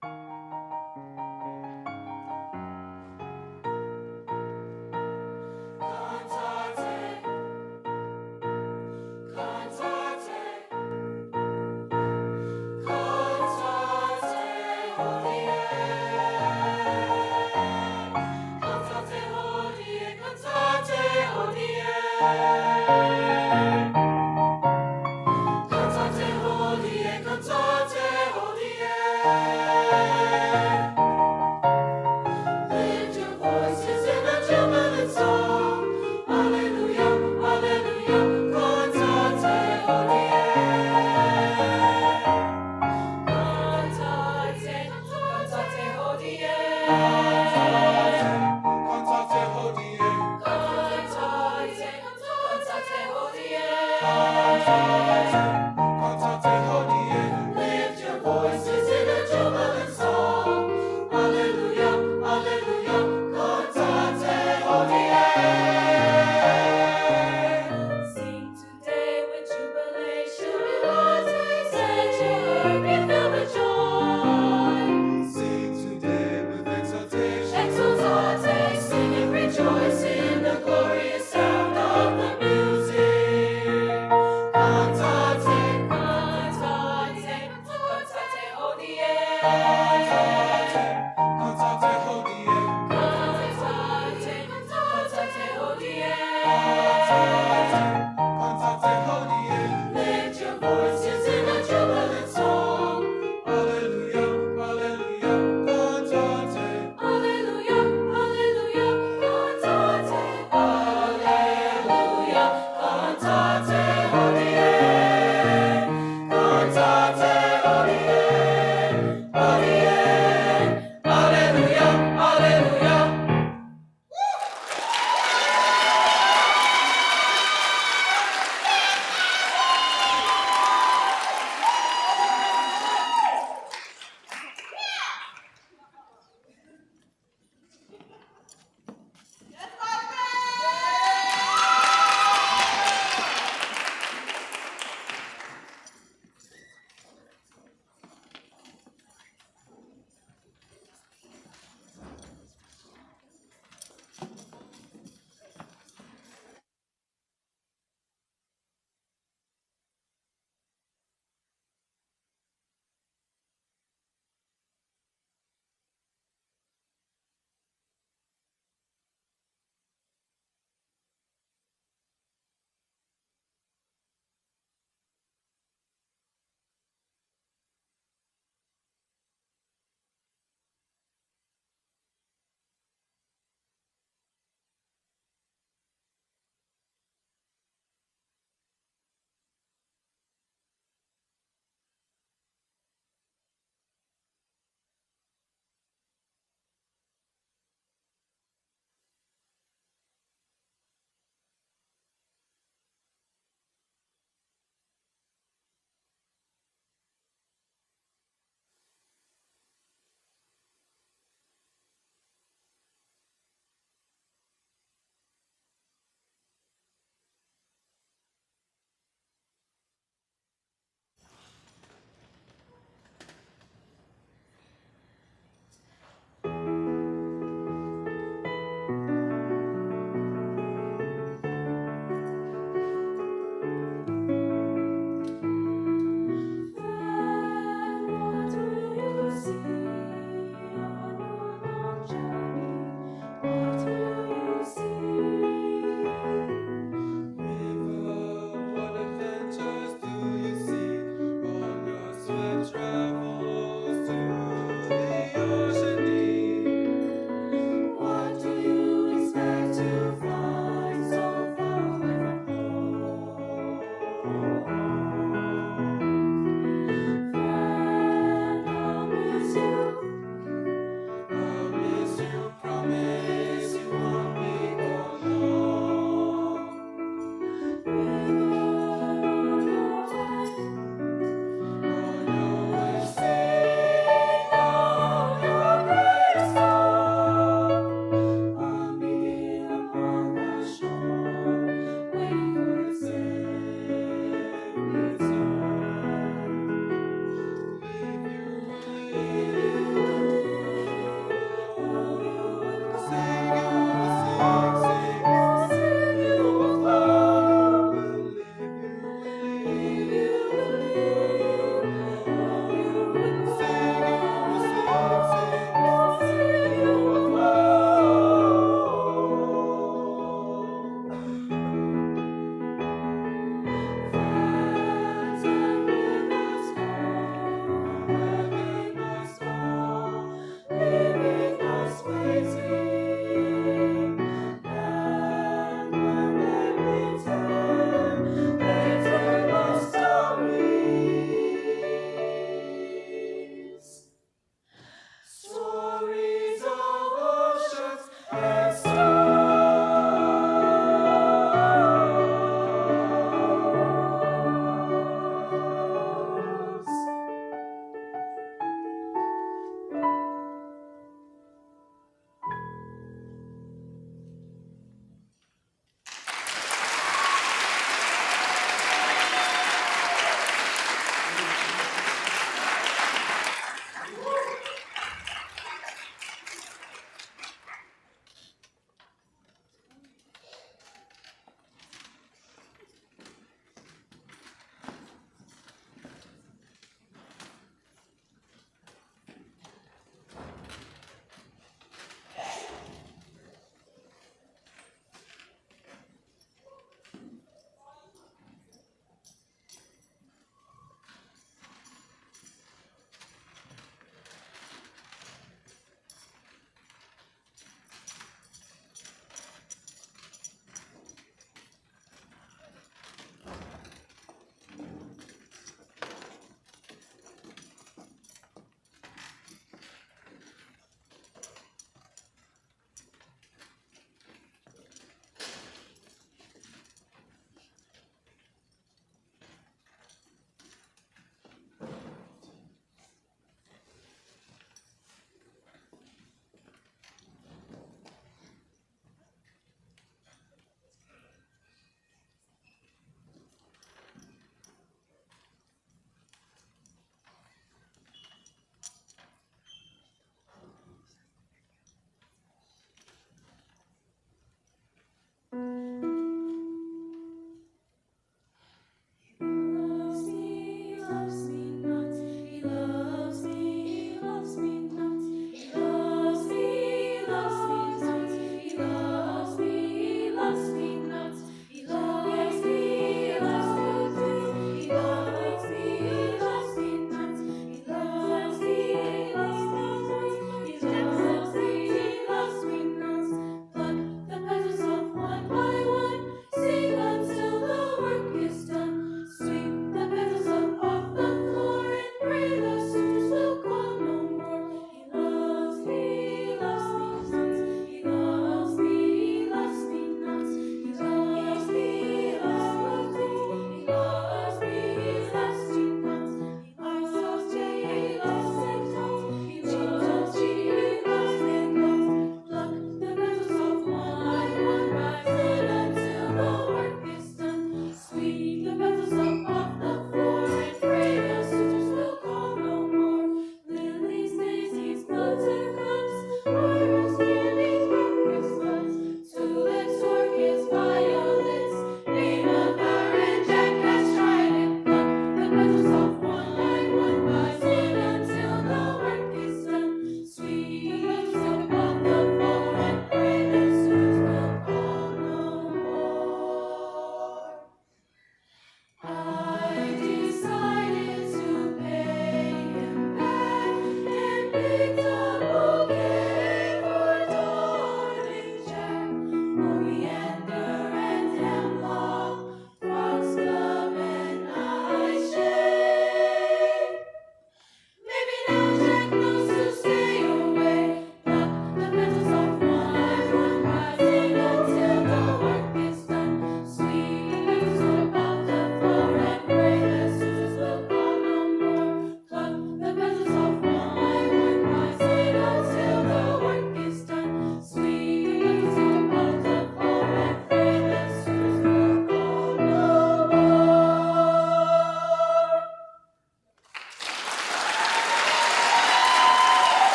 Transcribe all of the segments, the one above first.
Cantate,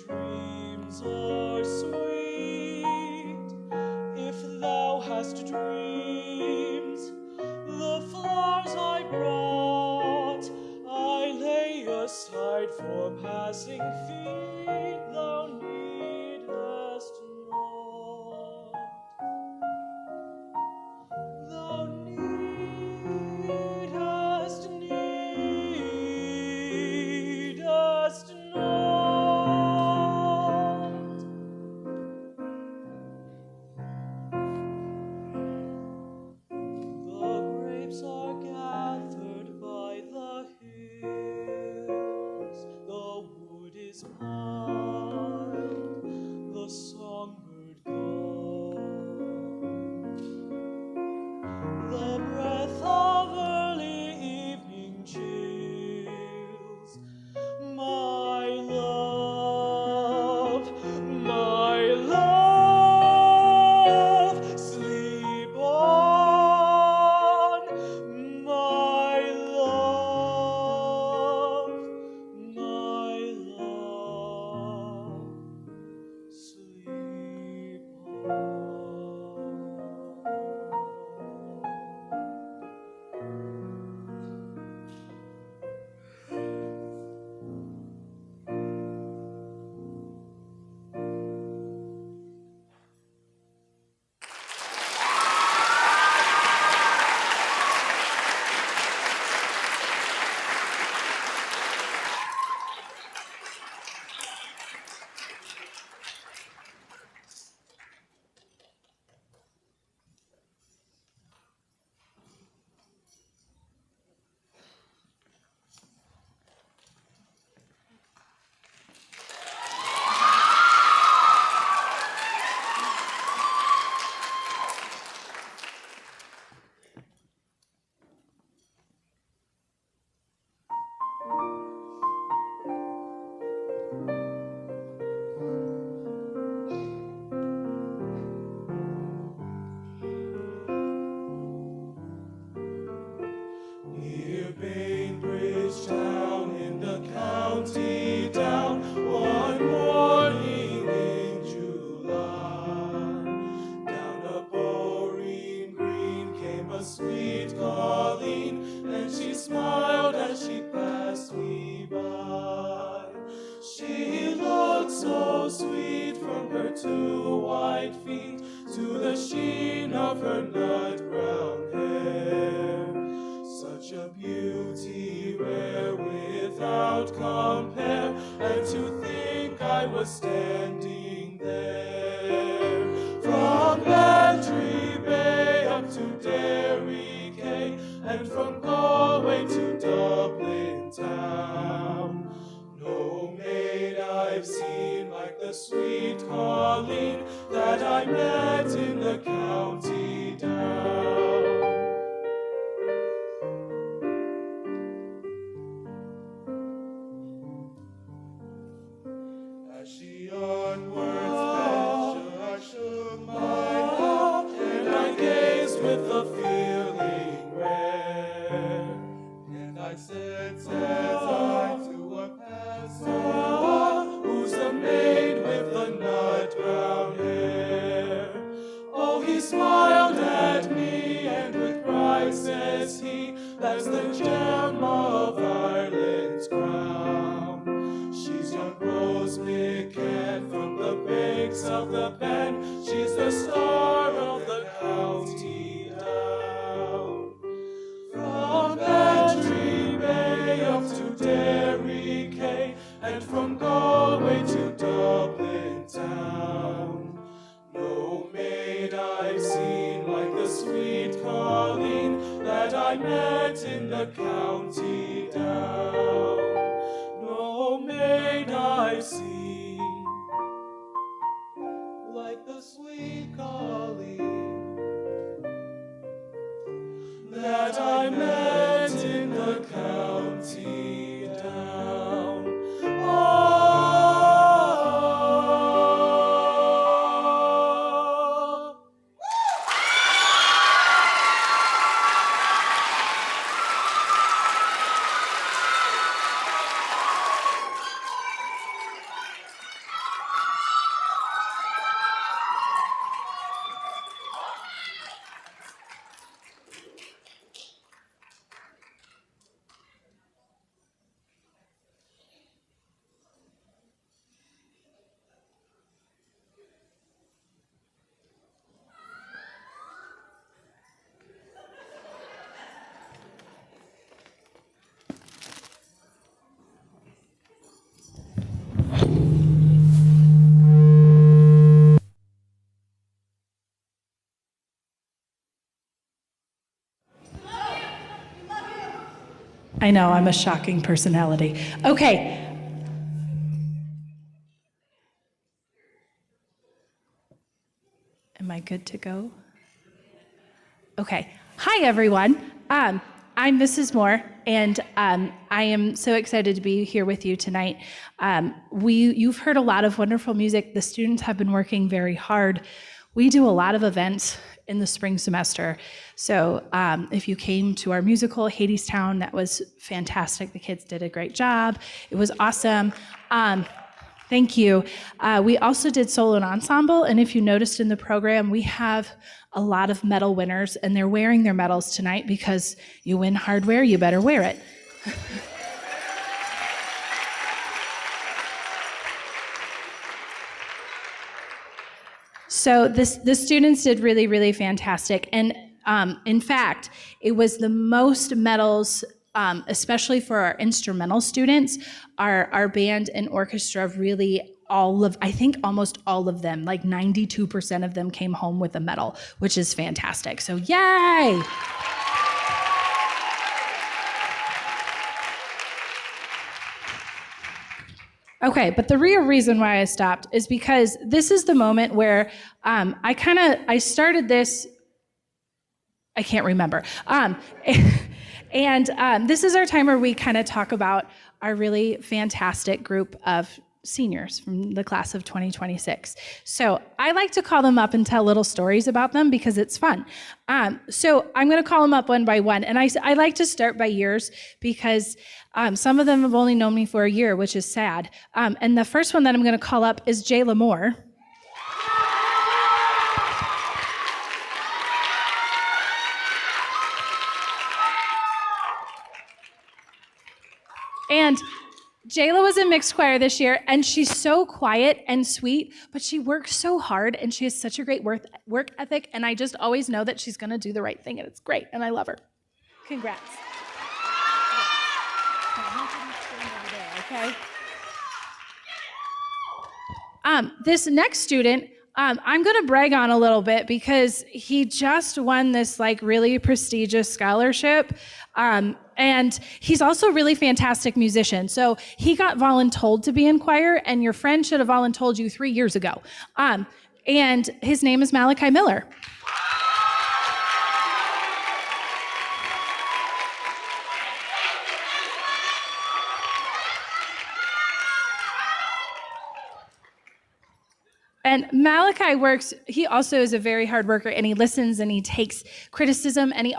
dreams are sweet. If thou hast dreams, the flowers I brought I lay aside for passing feet. Thou needest not. Thou needest not. The grapes are gathered by the hills, the wood is piled, the songbird gone. The breath of early evening chills my love, sleep on, my love, sleep on. Near Bainbridge town in the county down, one morning in July, down a Boreen green came a sweet Colleen, and she smiled as she passed me by. She looked so sweet from her 2 white feet to the sheen of her nut brown hair. Such a beauty rare without compare, and to think I was standing there. From Bantry Bay up to Derry Quay, and from Galway to Dublin town, no maid I've seen like the sweet Colleen that I met in the county down. As she onwards sped, I shook my head, and I gazed with a feeling rare. And I said, says I to a passer, who's the maid with the nut brown hair? Oh, he smiled at me, and with pride says he, that's the gem of Ireland's crown. She's young Rose McCann from the banks of the Bann. She's the star of the county down. From Bantry Bay up to Derry Quay, and from Galway to Dublin town, no maid I've seen like the sweet Colleen that I met in the county down. No maid I've seen like the sweet Colleen that I met in the county down. Oh, I know, I'm a shocking personality. Okay. Am I good to go? Okay. Hi, everyone. I'm Mrs. Moore, and I am so excited to be here with you tonight. You've heard a lot of wonderful music. The students have been working very hard. We do a lot of events in the spring semester. So if you came to our musical, Hadestown, that was fantastic. The kids did a great job. It was awesome. Thank you. We also did solo and ensemble, and if you noticed in the program, we have a lot of medal winners, and they're wearing their medals tonight because you win hardware, you better wear it. So the students did really, really fantastic, and in fact, it was the most medals, especially for our instrumental students. Our band and orchestra really I think almost all of them, like 92% of them came home with a medal, which is fantastic. So yay! Okay, but the real reason why I stopped is because this is the moment where I started this, I can't remember. And this is our time where we kind of talk about our really fantastic group of seniors from the class of 2026. So I like to call them up and tell little stories about them because it's fun. So I'm going to call them up one by one. And I like to start by years because some of them have only known me for a year, which is sad. And the first one that I'm going to call up is Jayla Moore. And Jayla was in mixed choir this year, and she's so quiet and sweet, but she works so hard, and she has such a great work ethic, and I just always know that she's going to do the right thing, and it's great, and I love her. Congrats. Okay. This next student, I'm going to brag on a little bit because he just won this like really prestigious scholarship. And he's also a really fantastic musician. So he got voluntold to be in choir, and your friend should have voluntold you 3 years ago. And his name is Malachi Miller. And Malachi he also is a very hard worker, and he listens and he takes criticism, and he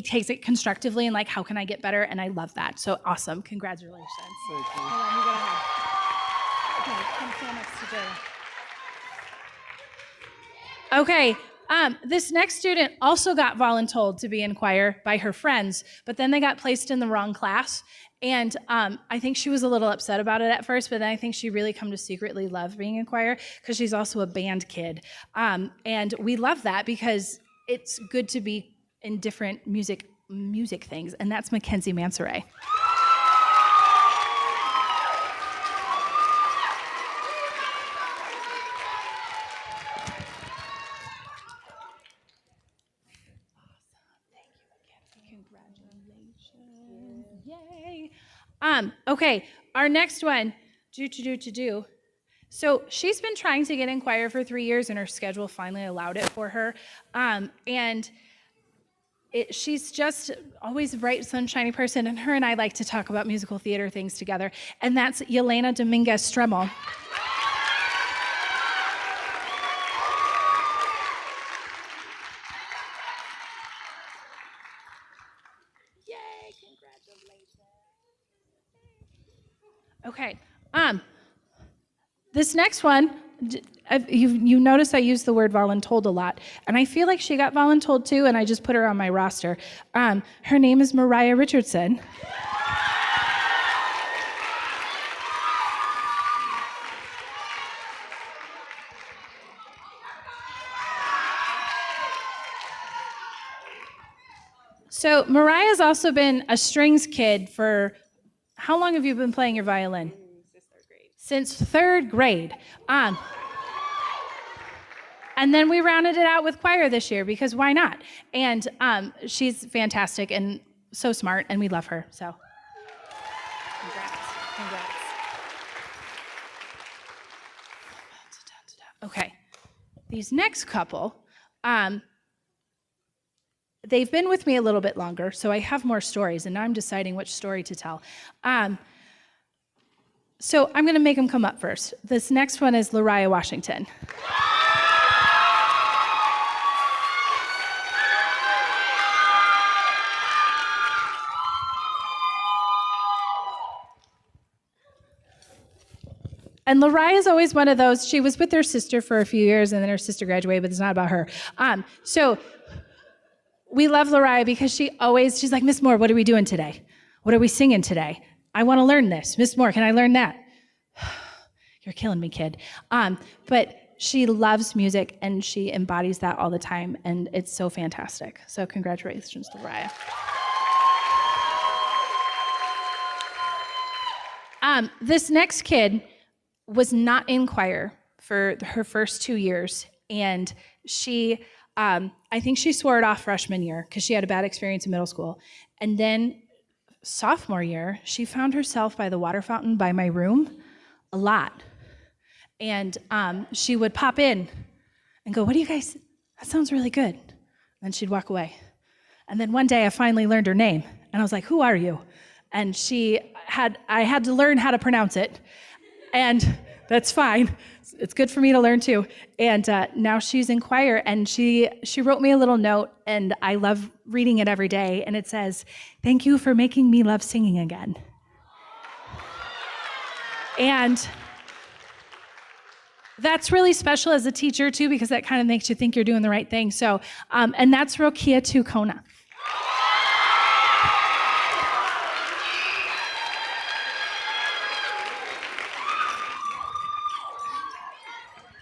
takes it constructively and like, how can I get better? And I love that. So awesome. Congratulations. Thank you. Hold on, you gotta have. Okay, come stand next to Jay. Okay, this next student also got voluntold to be in choir by her friends, but then they got placed in the wrong class. And I think she was a little upset about it at first, but then I think she really come to secretly love being in choir because she's also a band kid. And we love that because it's good to be in different music things, and that's Mackenzie Mansoray. Yay. Okay, our next one, do. So she's been trying to get in choir for 3 years, and her schedule finally allowed it for her. She's just always a bright, sunshiny person, and her and I like to talk about musical theater things together, and that's Yelena Dominguez Stremel. Yay, congratulations. Okay, this next one, you notice I use the word voluntold a lot, and I feel like she got voluntold too, and I just put her on my roster. Her name is Mariah Richardson. So Mariah's also been a strings kid for, how long have you been playing your violin? Since third grade. And then we rounded it out with choir this year because why not? And she's fantastic and so smart, and we love her. So Okay, these next couple, they've been with me a little bit longer, so I have more stories, and now I'm deciding which story to tell. So I'm going to make them come up first. This next one is Lariah Washington. And Lariah is always one of those, she was with her sister for a few years, and then her sister graduated, but it's not about her. So we love Lariah because she's like, Miss Moore, what are we doing today? What are we singing today? I want to learn this. Miss Moore, can I learn that? You're killing me, kid. But she loves music, and she embodies that all the time, and it's so fantastic. So congratulations, Lariah. This next kid was not in choir for her first 2 years, and she, I think she swore it off freshman year because she had a bad experience in middle school. And then sophomore year, she found herself by the water fountain by my room a lot. And she would pop in and go, what do you guys, that sounds really good. And she'd walk away. And then one day I finally learned her name, and I was like, who are you? And I had to learn how to pronounce it. And that's fine. It's good for me to learn too. And now she's in choir, and she wrote me a little note, and I love reading it every day. And it says, thank you for making me love singing again. And that's really special as a teacher too, because that kind of makes you think you're doing the right thing. So, and that's Rokia Tukona.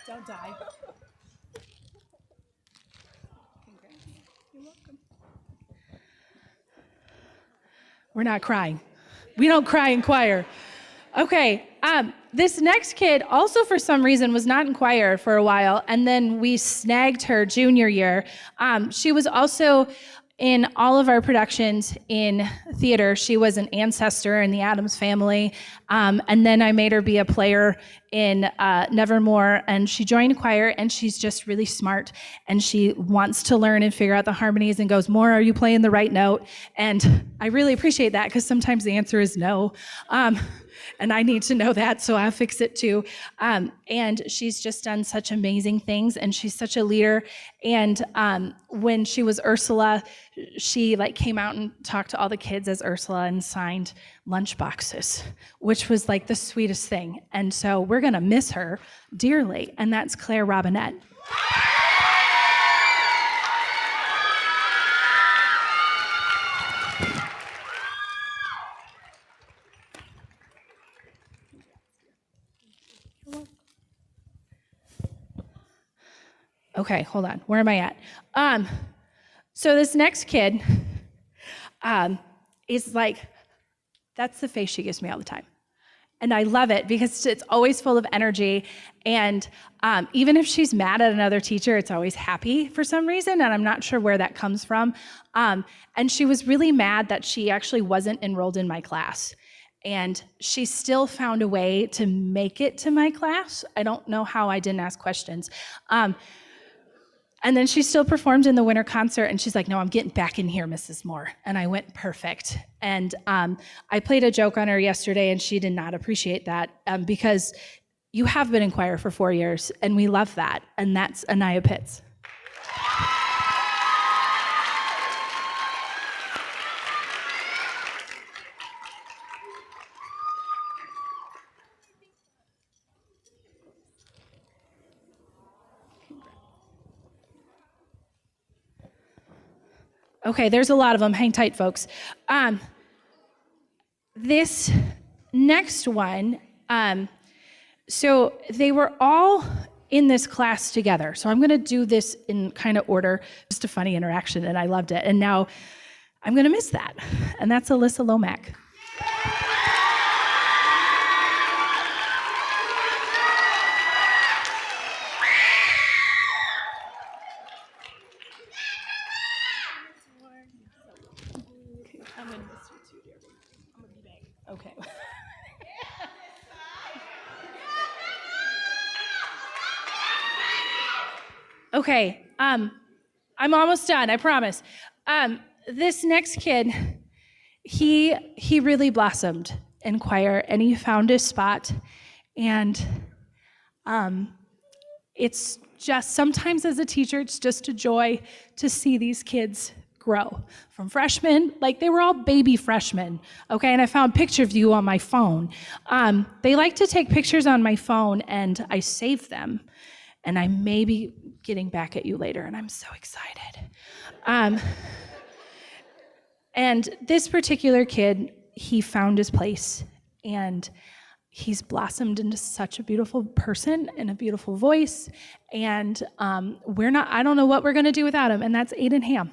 Don't die. You're welcome. We're not crying. We don't cry in choir. Okay, this next kid also for some reason was not in choir for a while, and then we snagged her junior year. She was also in all of our productions in theater. She was an ancestor in the Addams Family, and then I made her be a player in Nevermore, and she joined choir, and she's just really smart, and she wants to learn and figure out the harmonies and goes, Moore, are you playing the right note? And I really appreciate that because sometimes the answer is no. And I need to know that, so I'll fix it too. And she's just done such amazing things, and she's such a leader. And when she was Ursula, she came out and talked to all the kids as Ursula and signed lunch boxes, which was the sweetest thing. And so we're gonna miss her dearly, and that's Claire Robinette. Okay, hold on. Where am I at? So this next kid is that's the face she gives me all the time. And I love it because it's always full of energy. And even if she's mad at another teacher, it's always happy for some reason. And I'm not sure where that comes from. And she was really mad that she actually wasn't enrolled in my class. And she still found a way to make it to my class. I don't know how. I didn't ask questions. And then she still performed in the winter concert, and she's like, no, I'm getting back in here, Mrs. Moore. And I went, perfect. And I played a joke on her yesterday, and she did not appreciate that because you have been in choir for 4 years, and we love that. And that's Anaya Pitts. Okay, there's a lot of them. Hang tight, folks. This next one, so they were all in this class together. So I'm going to do this in kind of order. Just a funny interaction, and I loved it. And now I'm going to miss that. And that's Alyssa Lomack. I'm going to miss you too, dear. I'm going to be back. Okay. Okay, I'm almost done, I promise. This next kid, he really blossomed in choir, and he found his spot. And it's just, sometimes as a teacher, it's just a joy to see these kids grow from freshmen, like they were all baby freshmen, okay? And I found a picture of you on my phone. They like to take pictures on my phone, and I save them, and I may be getting back at you later, and I'm so excited. And this particular kid, he found his place, and he's blossomed into such a beautiful person and a beautiful voice, and I don't know what we're gonna do without him, and that's Aiden Ham.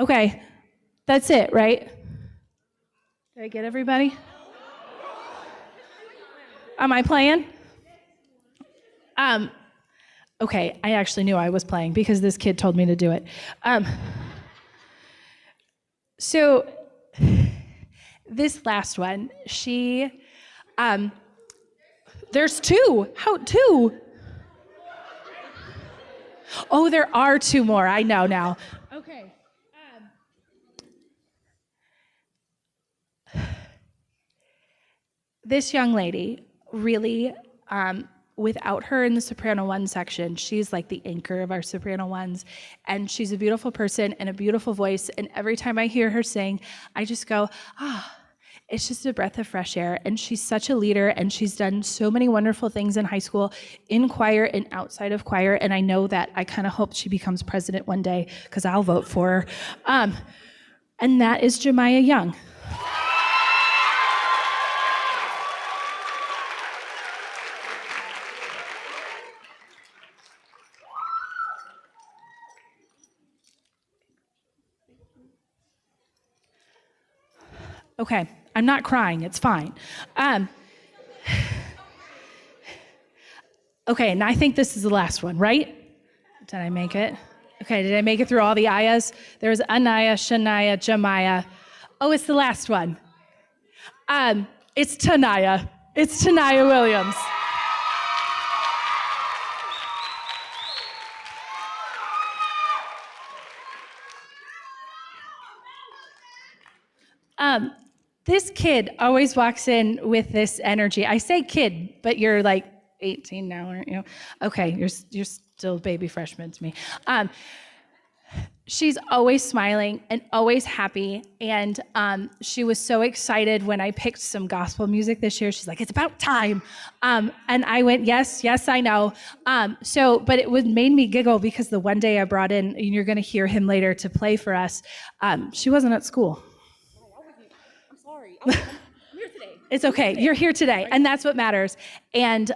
Okay, that's it, right? Did I get everybody? Am I playing? Okay, I actually knew I was playing because this kid told me to do it. So this last one, there's two. How two? Oh, there are two more. I know now. Okay. This young lady really, without her in the soprano one section, she's like the anchor of our soprano ones, and she's a beautiful person and a beautiful voice, and every time I hear her sing, I just go, it's just a breath of fresh air. And she's such a leader, and she's done so many wonderful things in high school, in choir and outside of choir, and I know that I kind of hope she becomes president one day, because I'll vote for her. And that is Jemiah Young. Okay, I'm not crying, it's fine. Okay, and I think this is the last one, right? Did I make it? Okay, did I make it through all the ayahs? There's Anaya, Shania, Jemiah. Oh, it's the last one. It's Tanaya. It's Tanaya Williams. This kid always walks in with this energy. I say kid, but you're like 18 now, aren't you? Okay, you're still baby freshman to me. She's always smiling and always happy, and she was so excited when I picked some gospel music this year. She's like, it's about time. And I went, yes, I know. But it made me giggle because the one day I brought in, and you're gonna hear him later to play for us, she wasn't at school. I'm here today. It's okay. You're here today, and that's what matters. And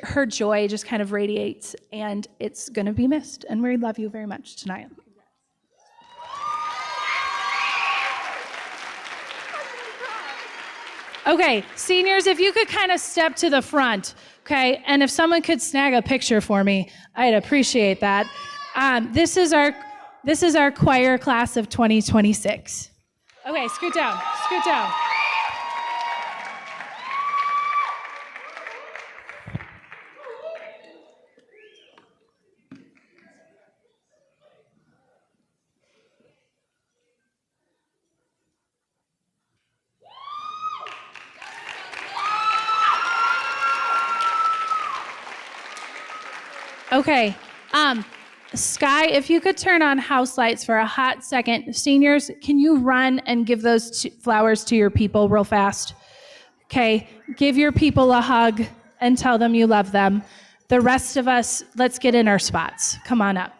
her joy just kind of radiates, and it's going to be missed. And we love you very much tonight. Okay, seniors, if you could kind of step to the front, okay? And if someone could snag a picture for me, I'd appreciate that. This is our choir class of 2026. Okay, scoot down. Okay, Sky, if you could turn on house lights for a hot second. Seniors, can you run and give those flowers to your people real fast? Okay, give your people a hug and tell them you love them. The rest of us, let's get in our spots. Come on up.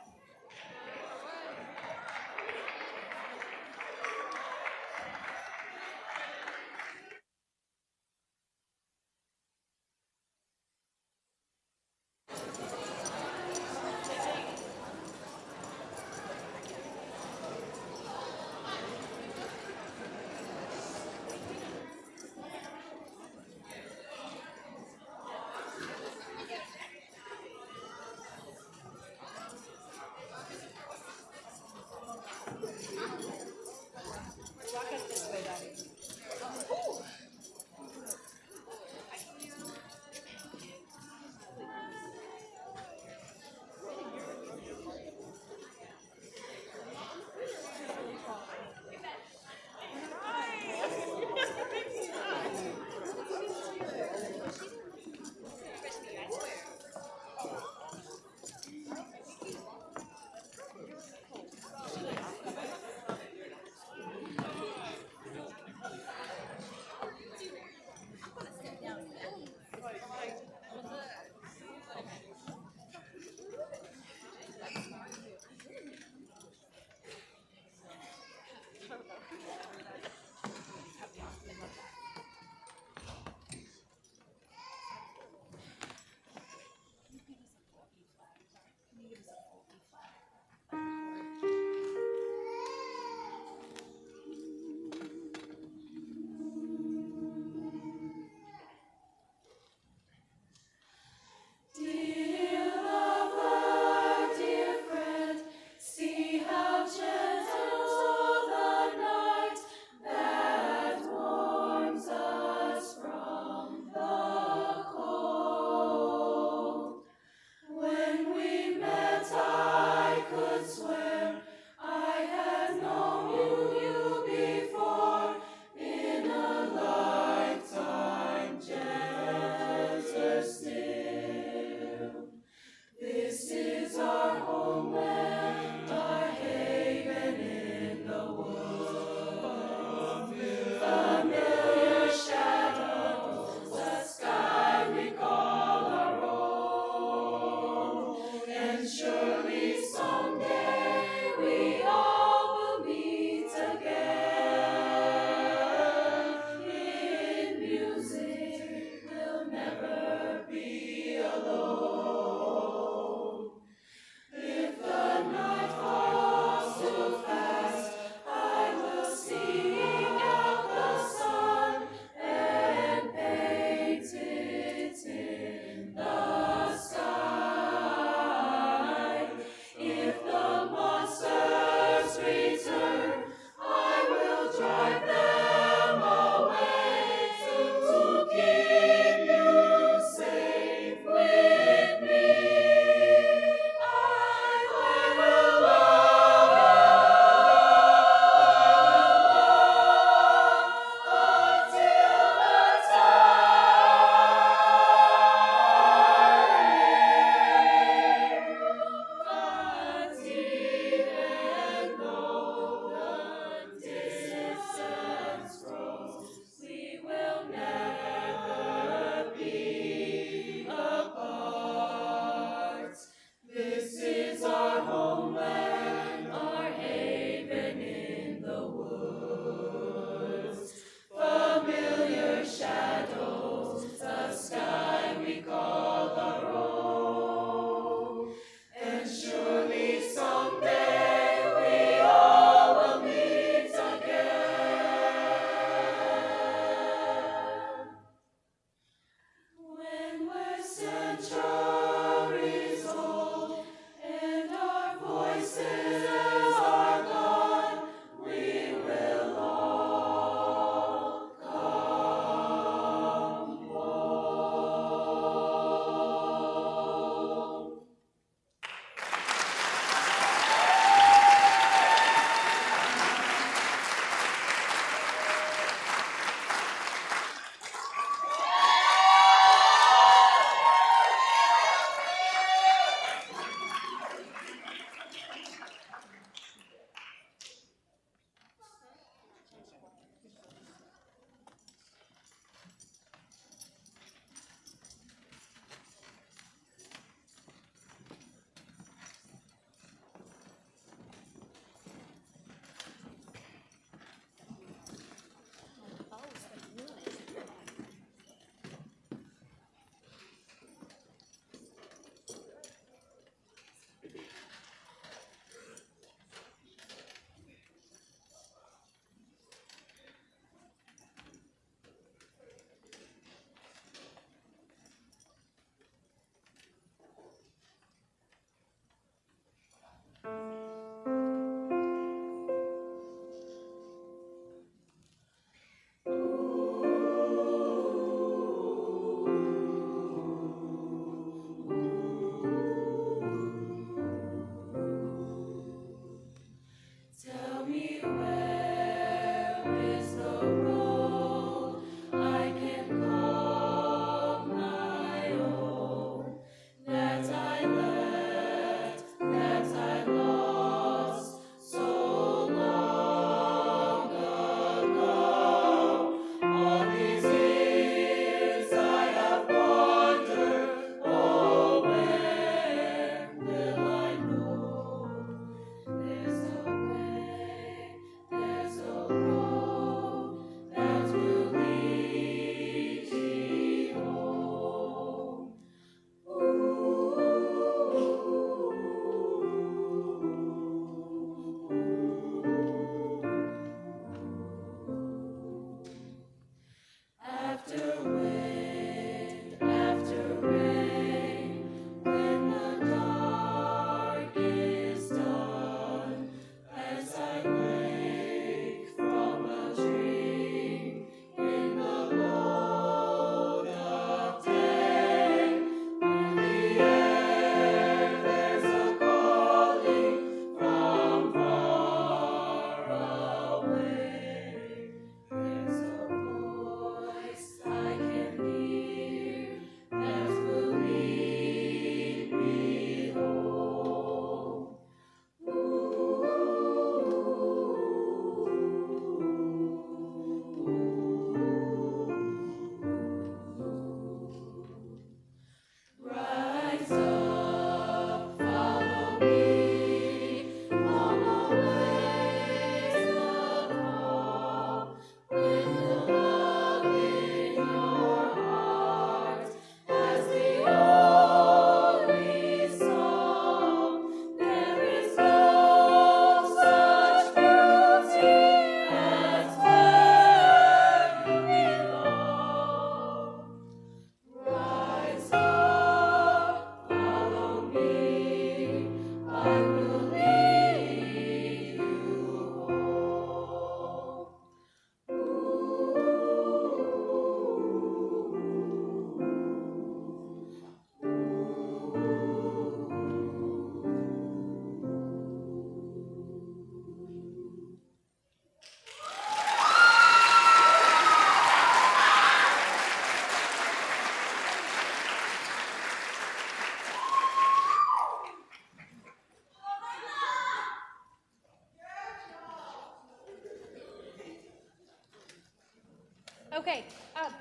Okay. I've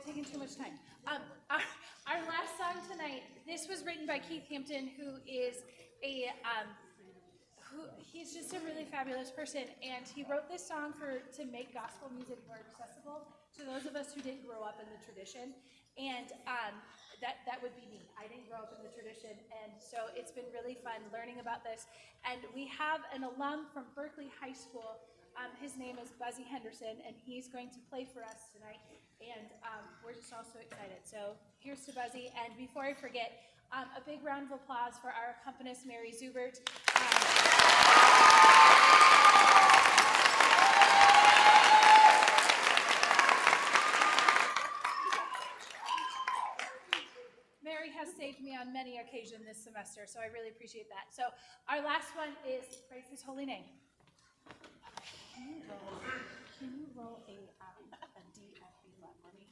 taken too much time. Our last song tonight. This was written by Keith Hampton, who is he's just a really fabulous person, and he wrote this song to make gospel music more accessible to those of us who didn't grow up in the tradition. And that would be me. I didn't grow up in the tradition, and so it's been really fun learning about this. And we have an alum from Berkeley High School. His name is Buzzy Henderson, and he's going to play for us tonight. And we're just all so excited. So here's to Buzzy. And before I forget, a big round of applause for our accompanist, Mary Zubert. Mary has saved me on many occasions this semester, so I really appreciate that. So our last one is Praise His Holy Name. Can you roll a D, F, B flat for me?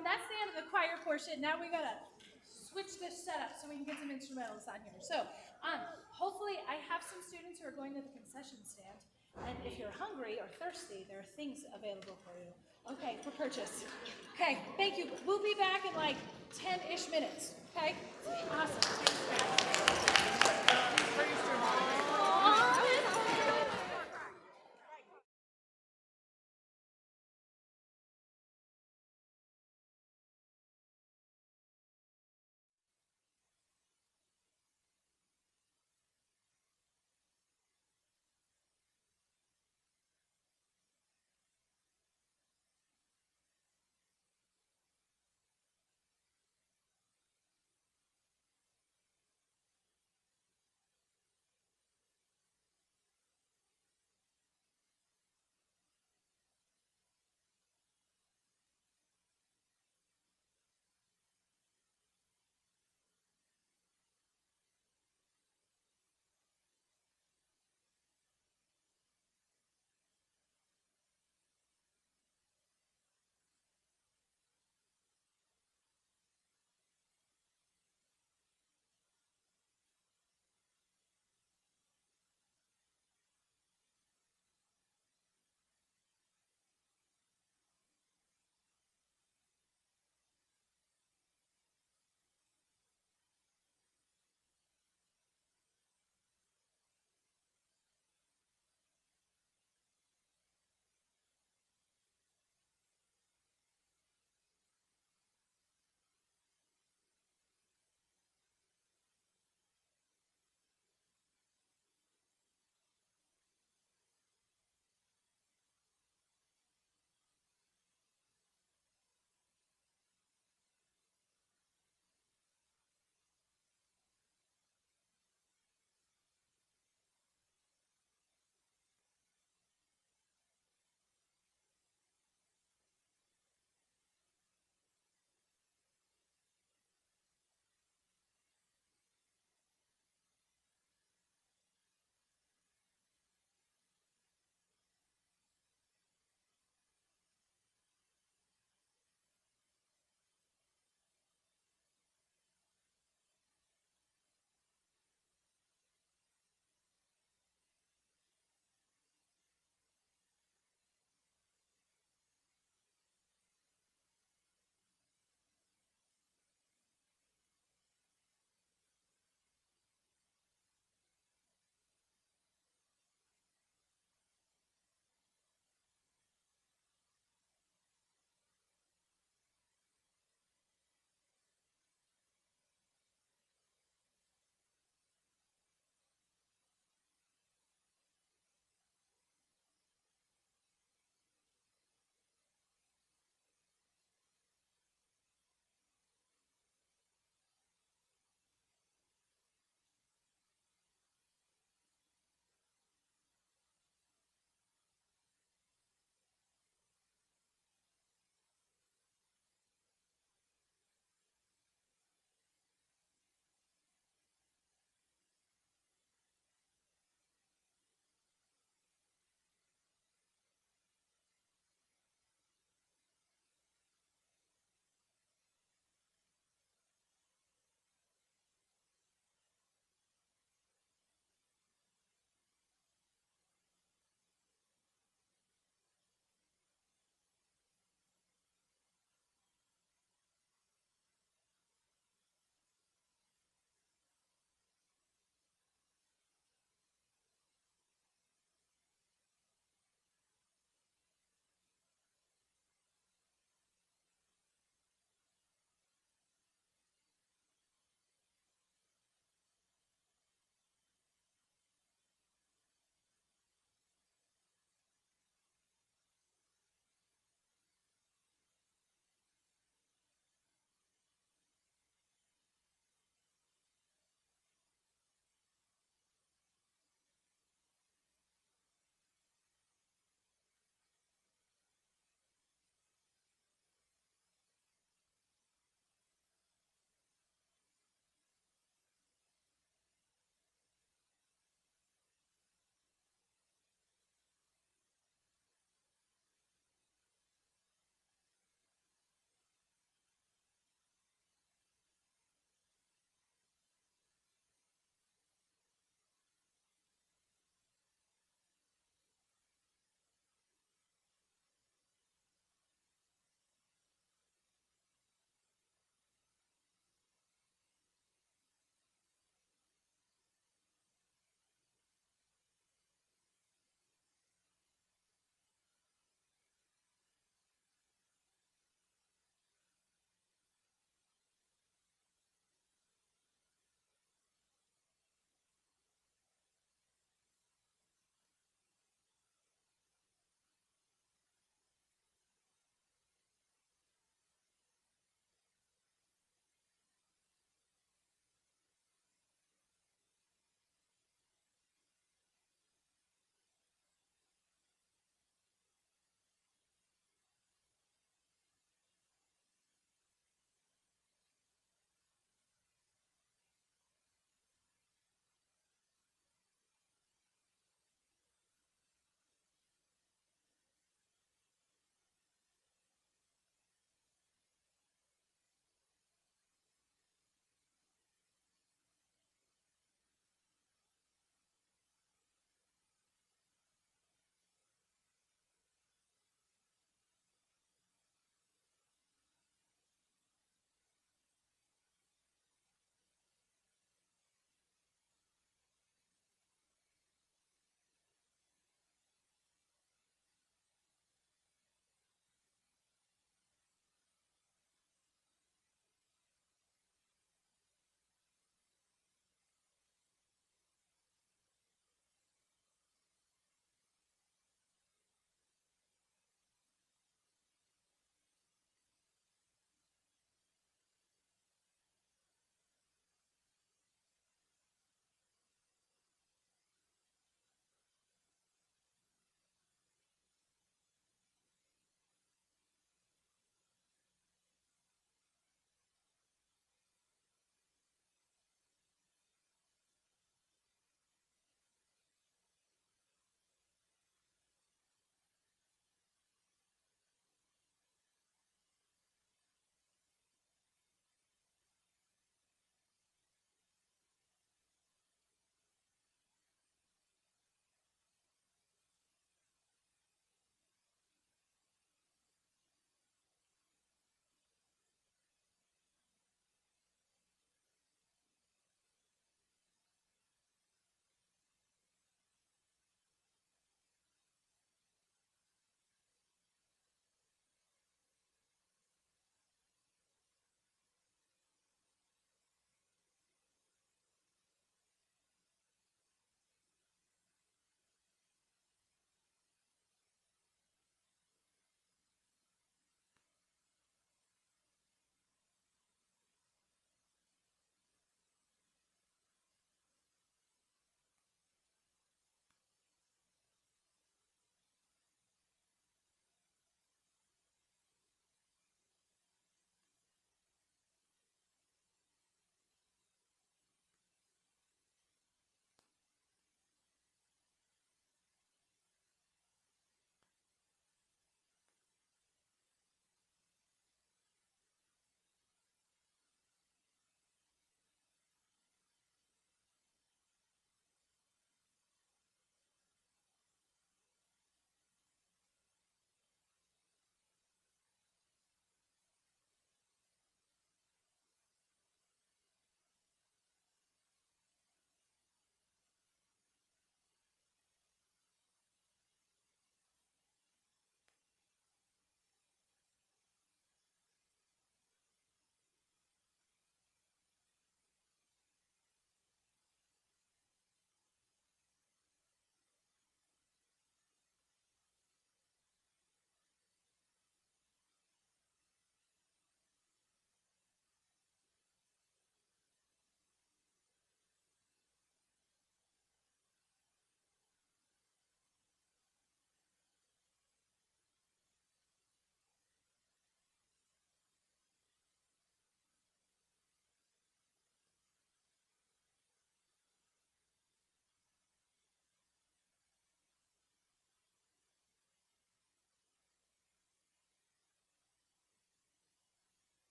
That's the end of the choir portion. Now we gotta switch this setup so we can get some instrumentals on here. So, hopefully I have some students who are going to the concession stand, and if you're hungry or thirsty, there are things available for you. Okay, for purchase. Okay, thank you. We'll be back in like 10-ish minutes. Okay? Awesome.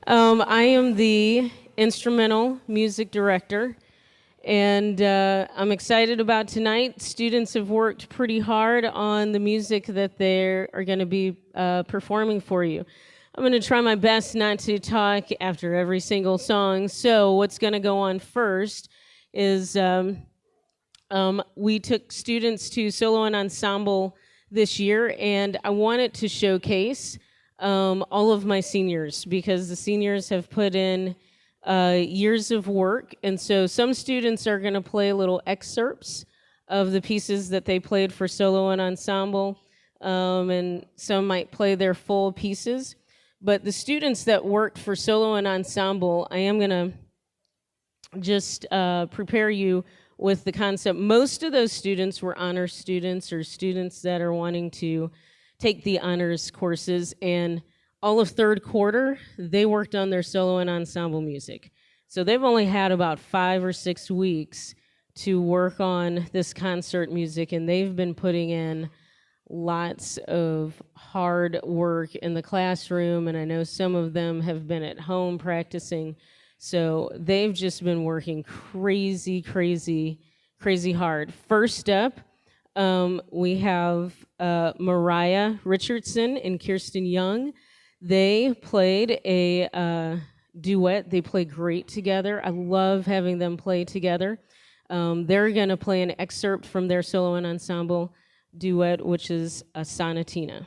I am the instrumental music director, and I'm excited about tonight. Students have worked pretty hard on the music that they are going to be performing for you. I'm going to try my best not to talk after every single song. So what's going to go on first is we took students to solo and ensemble this year, and I wanted to showcase all of my seniors because the seniors have put in years of work. And so some students are going to play little excerpts of the pieces that they played for solo and ensemble, and some might play their full pieces. But the students that worked for solo and ensemble, I am going to just prepare you with the concept. Most of those students were honor students or students that are wanting to take the honors courses, and all of third quarter, they worked on their solo and ensemble music. So they've only had about 5 or 6 weeks to work on this concert music, and they've been putting in lots of hard work in the classroom, and I know some of them have been at home practicing. So they've just been working crazy, crazy, crazy hard. First up, we have Mariah Richardson and Kirsten Young. They played a duet. They play great together. I love having them play together. They're going to play an excerpt from their solo and ensemble duet, which is a sonatina.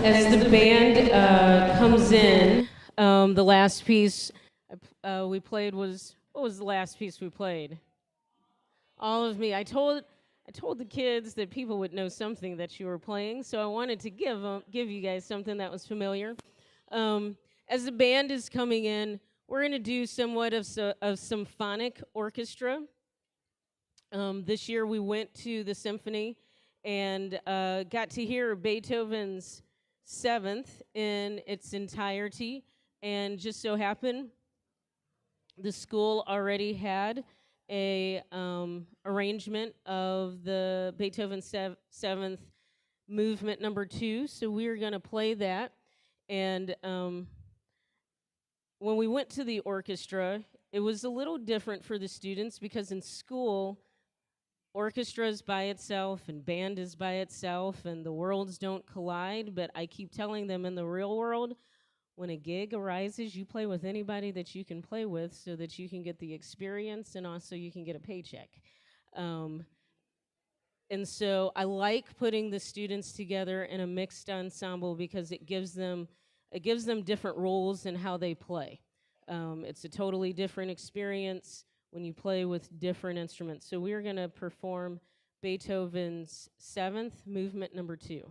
as the band comes in, the last piece we played was, what was the last piece we played? All of Me. I told the kids that people would know something that you were playing, so I wanted to give you guys something that was familiar. As the band is coming in, we're going to do somewhat of symphonic orchestra. This year we went to the symphony and got to hear Beethoven's Seventh in its entirety, and just so happened the school already had a arrangement of the Beethoven Seventh Movement number 2, so we're going to play that. And when we went to the orchestra, it was a little different for the students because in school, orchestra is by itself and band is by itself and the worlds don't collide, but I keep telling them in the real world, when a gig arises, you play with anybody that you can play with so that you can get the experience and also you can get a paycheck. And so I like putting the students together in a mixed ensemble because it gives them different roles in how they play. It's a totally different experience when you play with different instruments. So we're going to perform Beethoven's Seventh Movement number 2.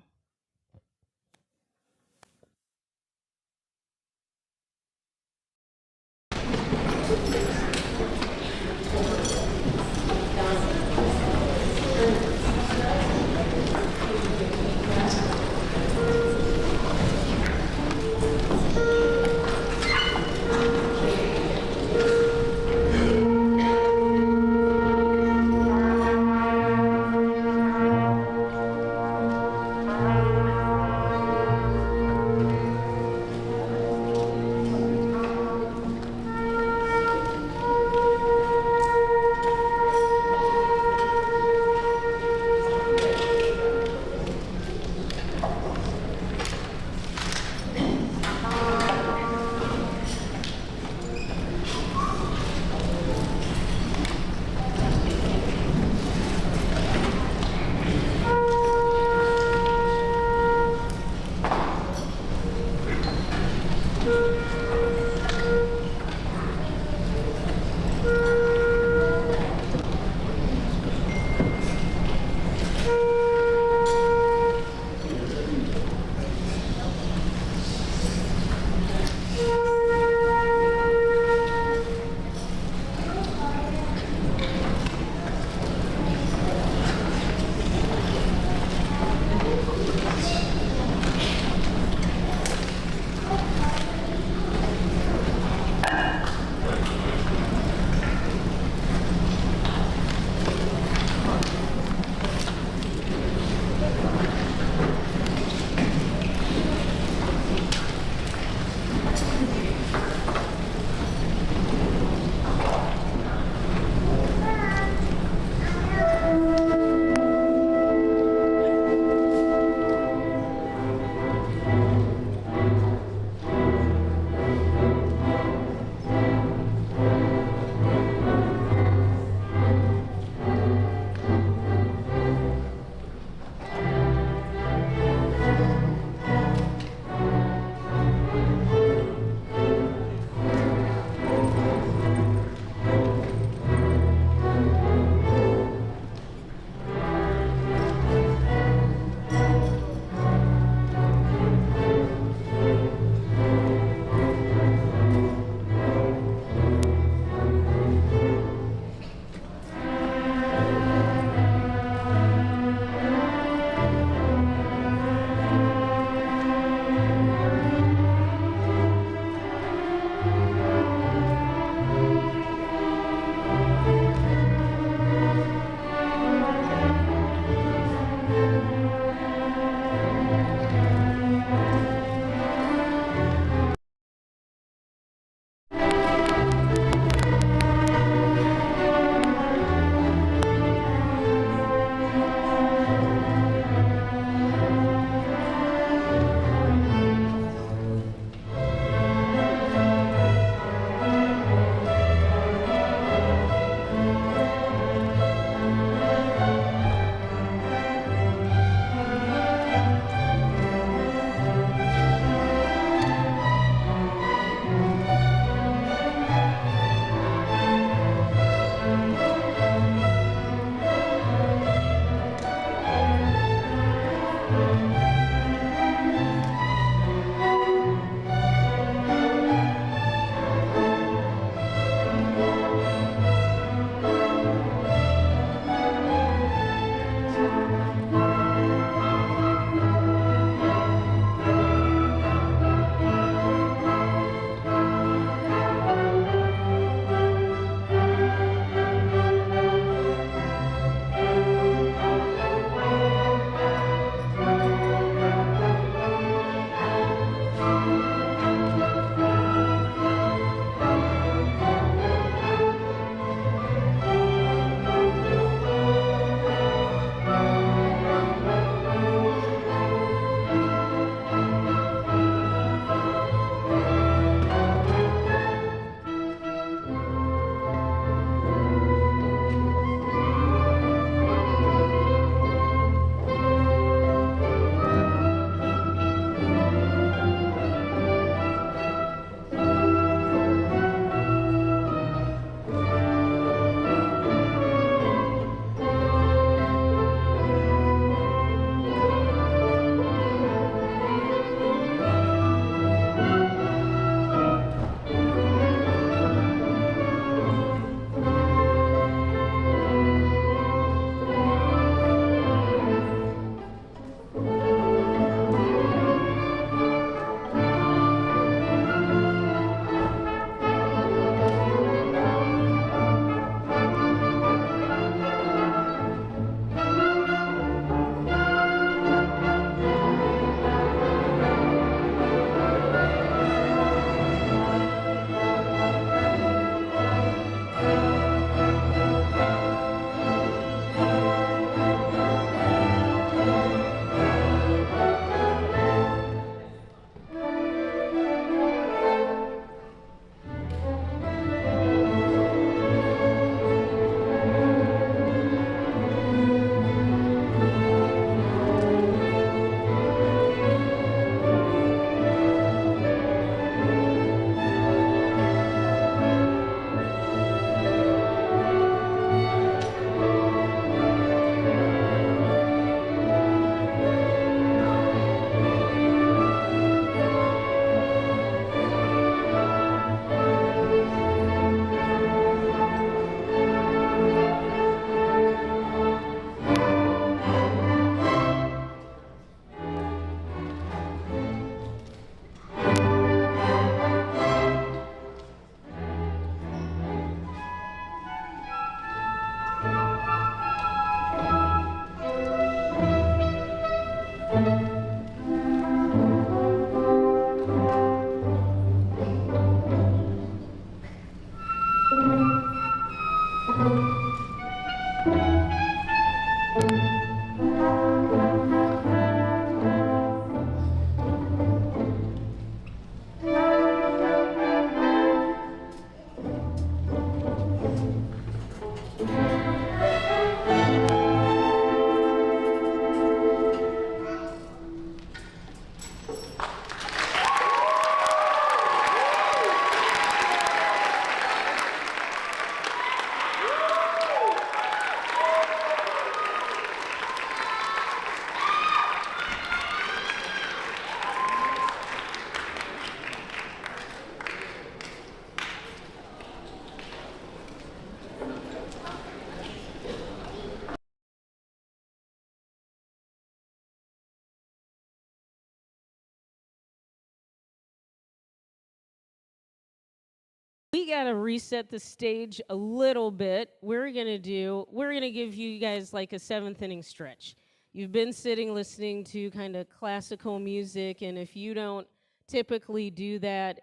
we got to reset the stage a little bit. We're going to give you guys like a seventh inning stretch. You've been sitting listening to kind of classical music, and if you don't typically do that,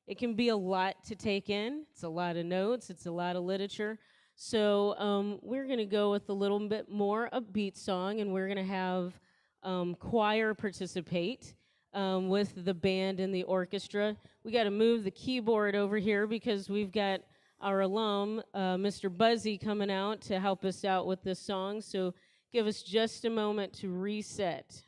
it can be a lot to take in. It's a lot of notes, it's a lot of literature. So we're going to go with a little bit more upbeat song, and we're going to have choir participate with the band and the orchestra. We got to move the keyboard over here because we've got our alum, Mr. Buzzy, coming out to help us out with this song. So give us just a moment to reset.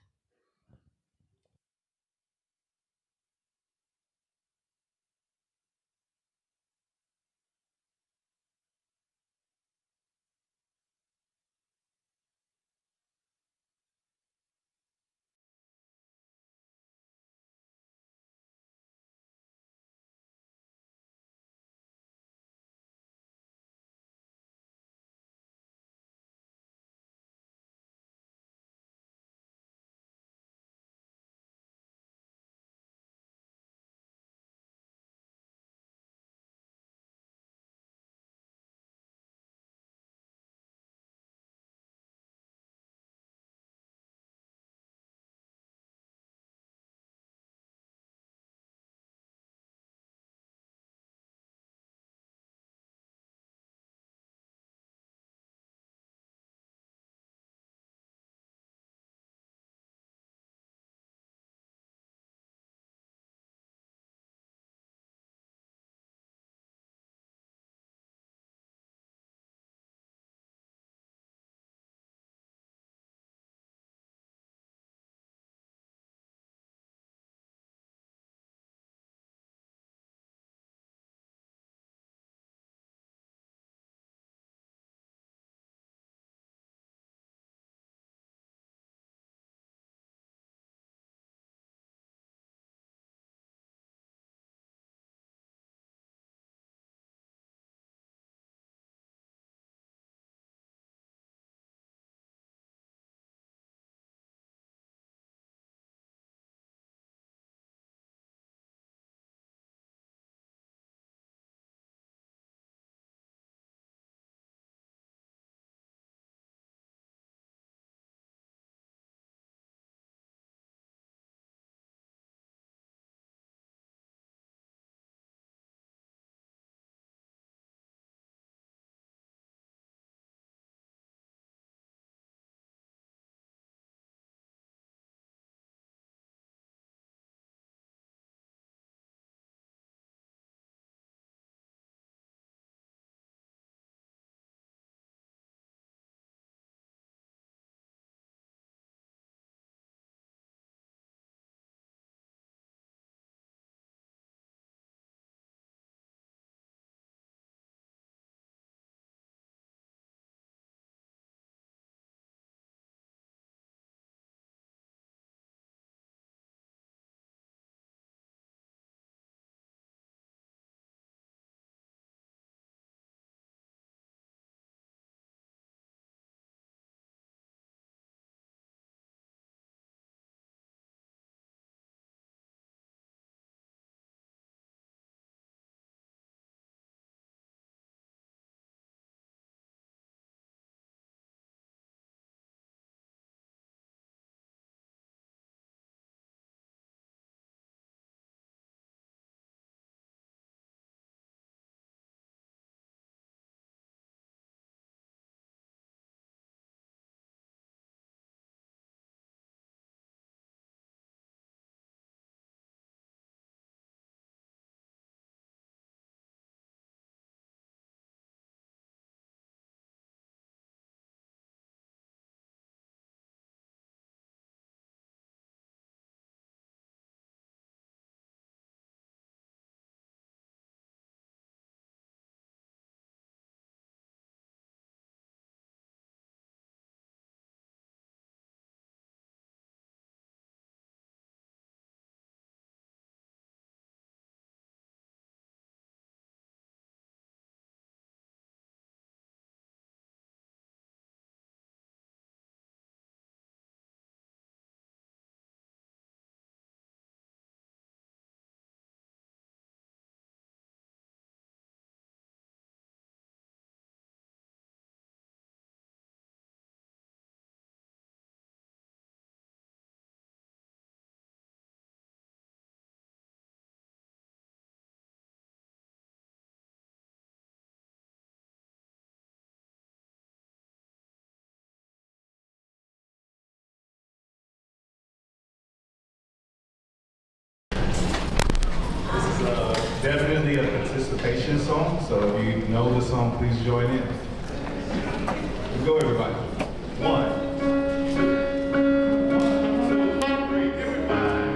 know the song, please join in. Let's go, everybody. 1, 2, 3, everybody.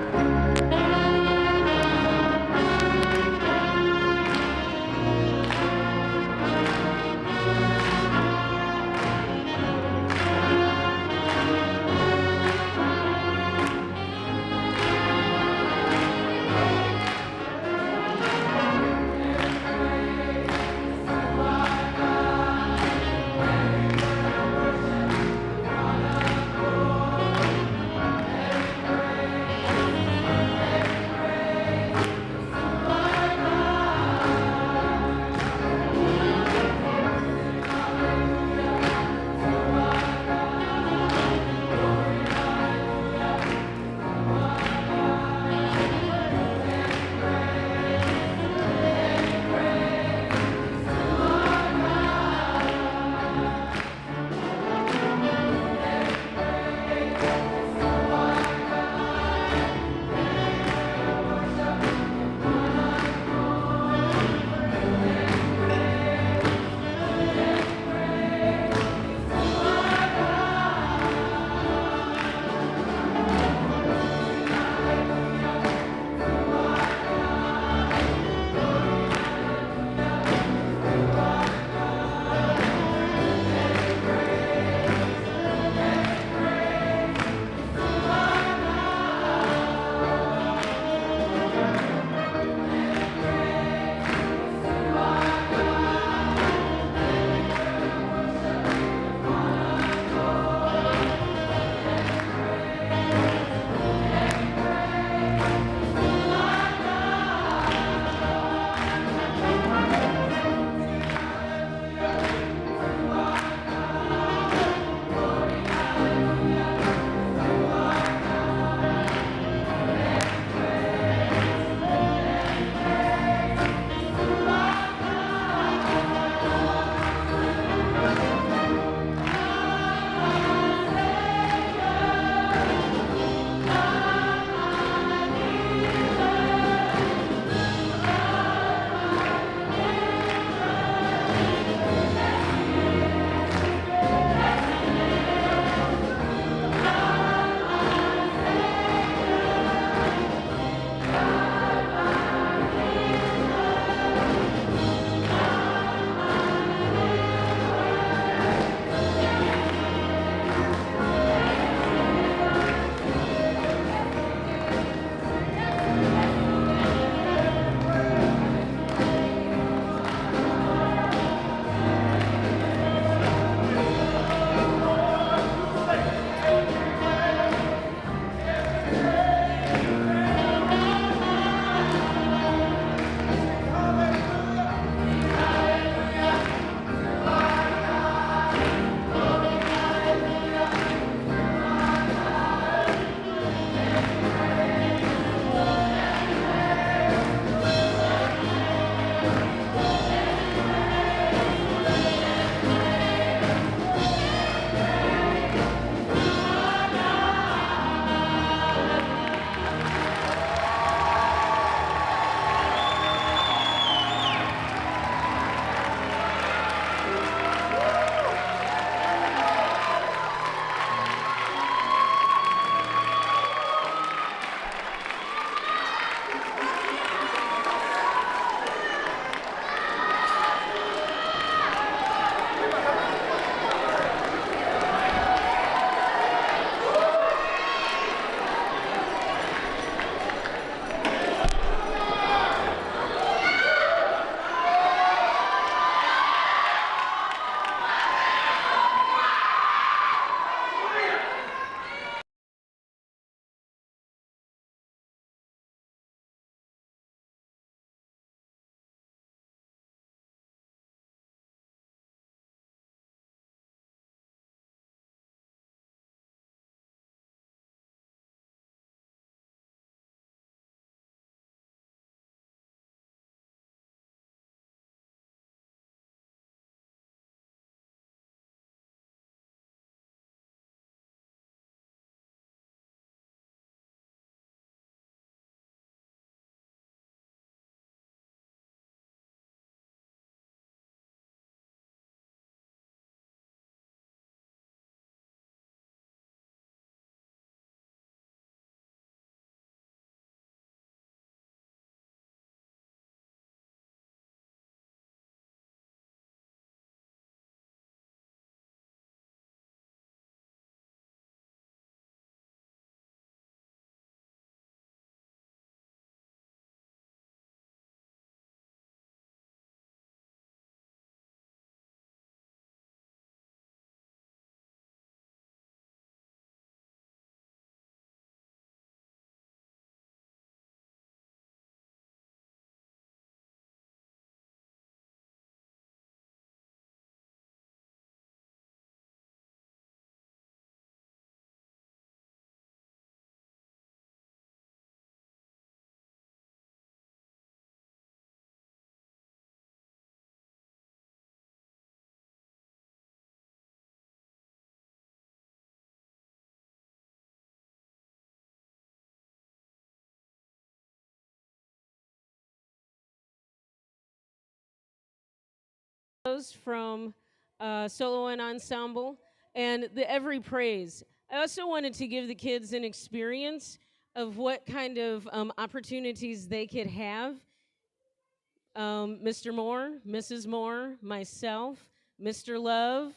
from solo and ensemble, and the Every Praise. I also wanted to give the kids an experience of what kind of opportunities they could have. Mr. Moore, Mrs. Moore, myself, Mr. Love,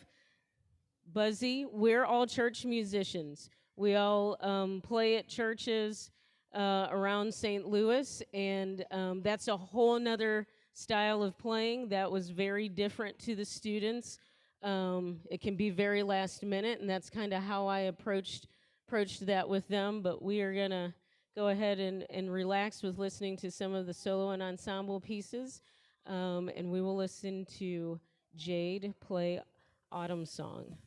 Buzzy, we're all church musicians. We all play at churches around St. Louis, and that's a whole nother style of playing that was very different to the students. It can be very last minute, and that's kind of how I approached that with them. But we are gonna go ahead and relax with listening to some of the solo and ensemble pieces, and we will listen to Jade play Autumn Song.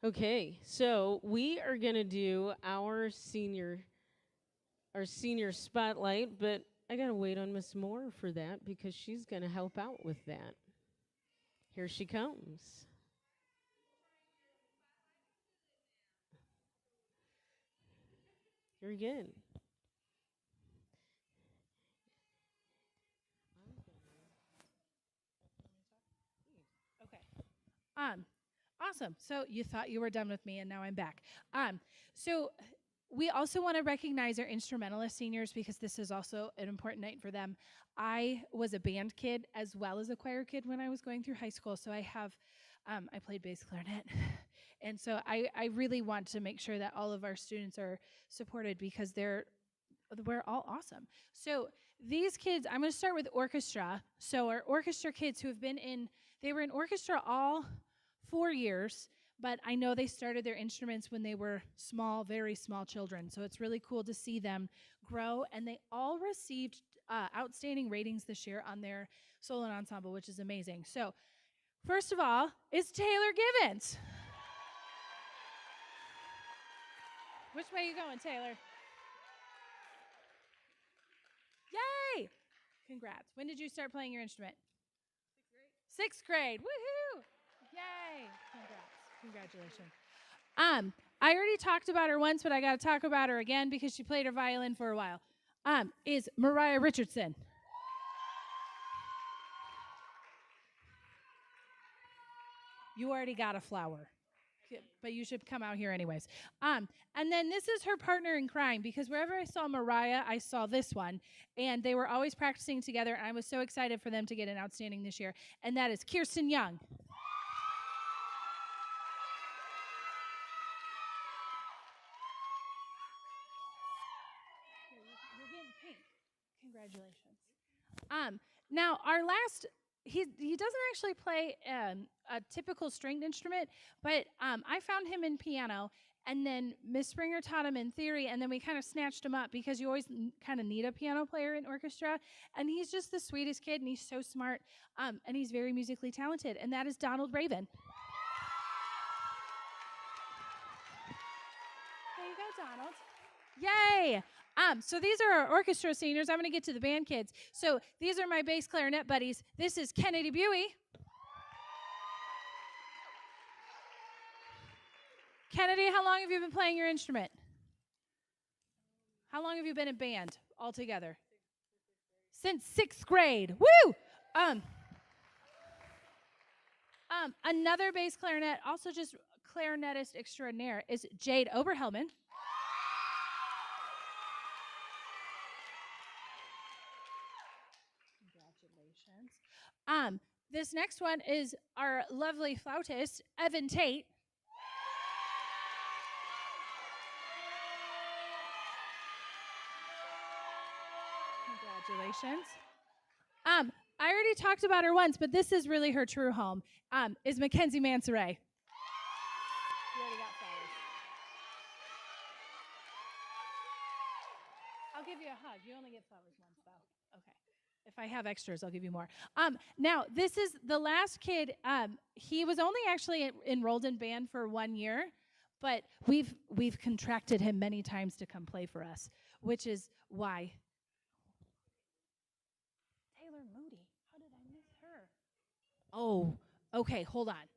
Okay, so we are gonna do our senior spotlight, but I gotta wait on Miss Moore for that because she's gonna help out with that. Here she comes. Very good. Okay. Awesome. So you thought you were done with me, and now I'm back. So we also want to recognize our instrumentalist seniors because this is also an important night for them. I was a band kid as well as a choir kid when I was going through high school, so I played bass clarinet, and so I really want to make sure that all of our students are supported because we're all awesome. So these kids, I'm going to start with orchestra. So our orchestra kids who have they were in orchestra all 4 years, but I know they started their instruments when they were small, very small children. So it's really cool to see them grow, and they all received outstanding ratings this year on their solo and ensemble, which is amazing. So first of all is Taylor Givens. Which way are you going, Taylor? Yay! Congrats. When did you start playing your instrument? 6th grade. Woohoo! Yay! Congrats. Congratulations. I already talked about her once, but I got to talk about her again because she played her violin for a while. Is Mariah Richardson. You already got a flower, but you should come out here anyways. And then this is her partner in crime because wherever I saw Mariah, I saw this one, and they were always practicing together, and I was so excited for them to get an outstanding this year, and that is Kirsten Young. You're getting pink. Congratulations. Now our last. He doesn't actually play a typical stringed instrument, but I found him in piano, and then Miss Springer taught him in theory, and then we kind of snatched him up because you always kind of need a piano player in orchestra, and he's just the sweetest kid, and he's so smart, and he's very musically talented, and that is Donald Raven. There you go, Donald. Yay! So these are our orchestra seniors. I'm going to get to the band kids. So these are my bass clarinet buddies. This is Kennedy Buey. Kennedy, how long have you been playing your instrument? How long have you been in band altogether? Since 6th grade. Woo! Another bass clarinet, also just clarinetist extraordinaire, is Jade Oberhelman. Congratulations. This next one is our lovely flautist, Evan Tate. Congratulations. I already talked about her once, but this is really her true home, is Mackenzie Mansoray. You already got flowers. I'll give you a hug. You only get flowers once, though. Okay. If I have extras, I'll give you more. Now, this is the last kid. He was only actually enrolled in band for 1 year, but we've contracted him many times to come play for us, which is why. Taylor Moody. How did I miss her? Oh, okay. Hold on.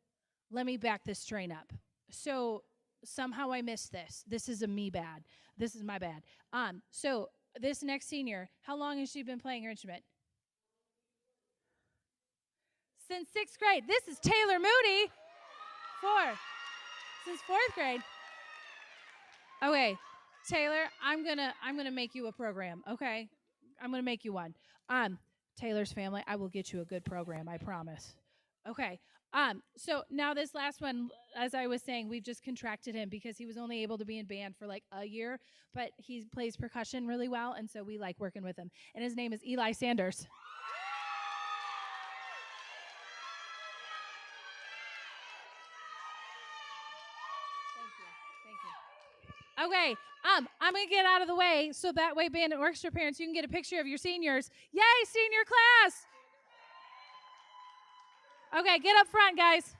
Let me back this train up. So somehow I missed this. This is me bad. This is my bad. So this next senior, how long has she been playing her instrument? Since 6th grade. This is Taylor Moody. Since 4th grade. Okay, Taylor, I'm gonna make you a program. Okay, I'm gonna make you one. Taylor's family, I will get you a good program. I promise. Okay. So now this last one, as I was saying, we've just contracted him because he was only able to be in band for like a year, but he plays percussion really well, and so we like working with him. And his name is Eli Sanders. Thank you. Okay, I'm going to get out of the way so that way band and orchestra parents, you can get a picture of your seniors. Yay, senior class! Okay, get up front, guys.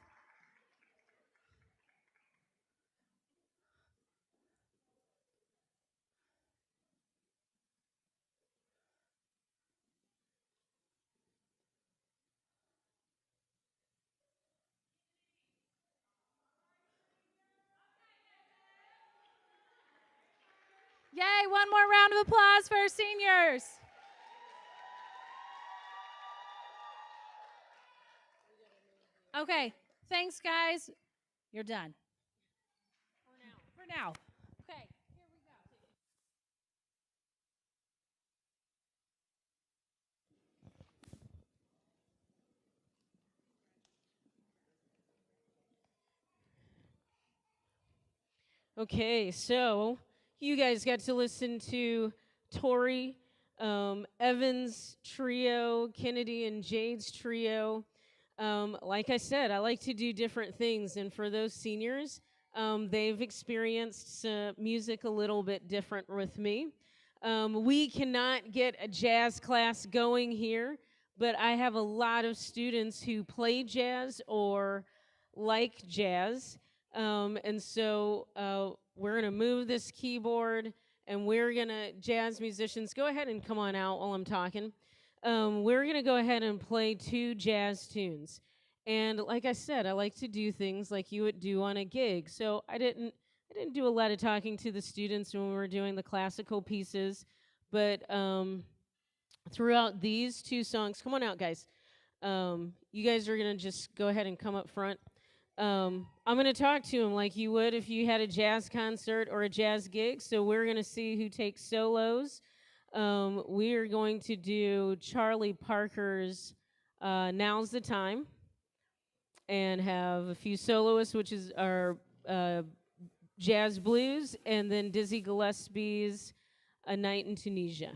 Yay, one more round of applause for our seniors. Okay, thanks, guys. You're done. For now. Okay, here we go. Okay, so you guys got to listen to Tori Evans' trio, Kennedy and Jade's trio. Like I said, I like to do different things, and for those seniors, they've experienced music a little bit different with me. We cannot get a jazz class going here, but I have a lot of students who play jazz or like jazz. And so we're going to move this keyboard, and we're going to, jazz musicians, go ahead and come on out while I'm talking. We're going to go ahead and play 2 jazz tunes. And like I said, I like to do things like you would do on a gig. So I didn't do a lot of talking to the students when we were doing the classical pieces, but throughout these 2 songs, come on out, guys. You guys are going to just go ahead and come up front. I'm going to talk to him like you would if you had a jazz concert or a jazz gig. So we're going to see who takes solos. We are going to do Charlie Parker's Now's the Time and have a few soloists, which is our jazz blues, and then Dizzy Gillespie's A Night in Tunisia.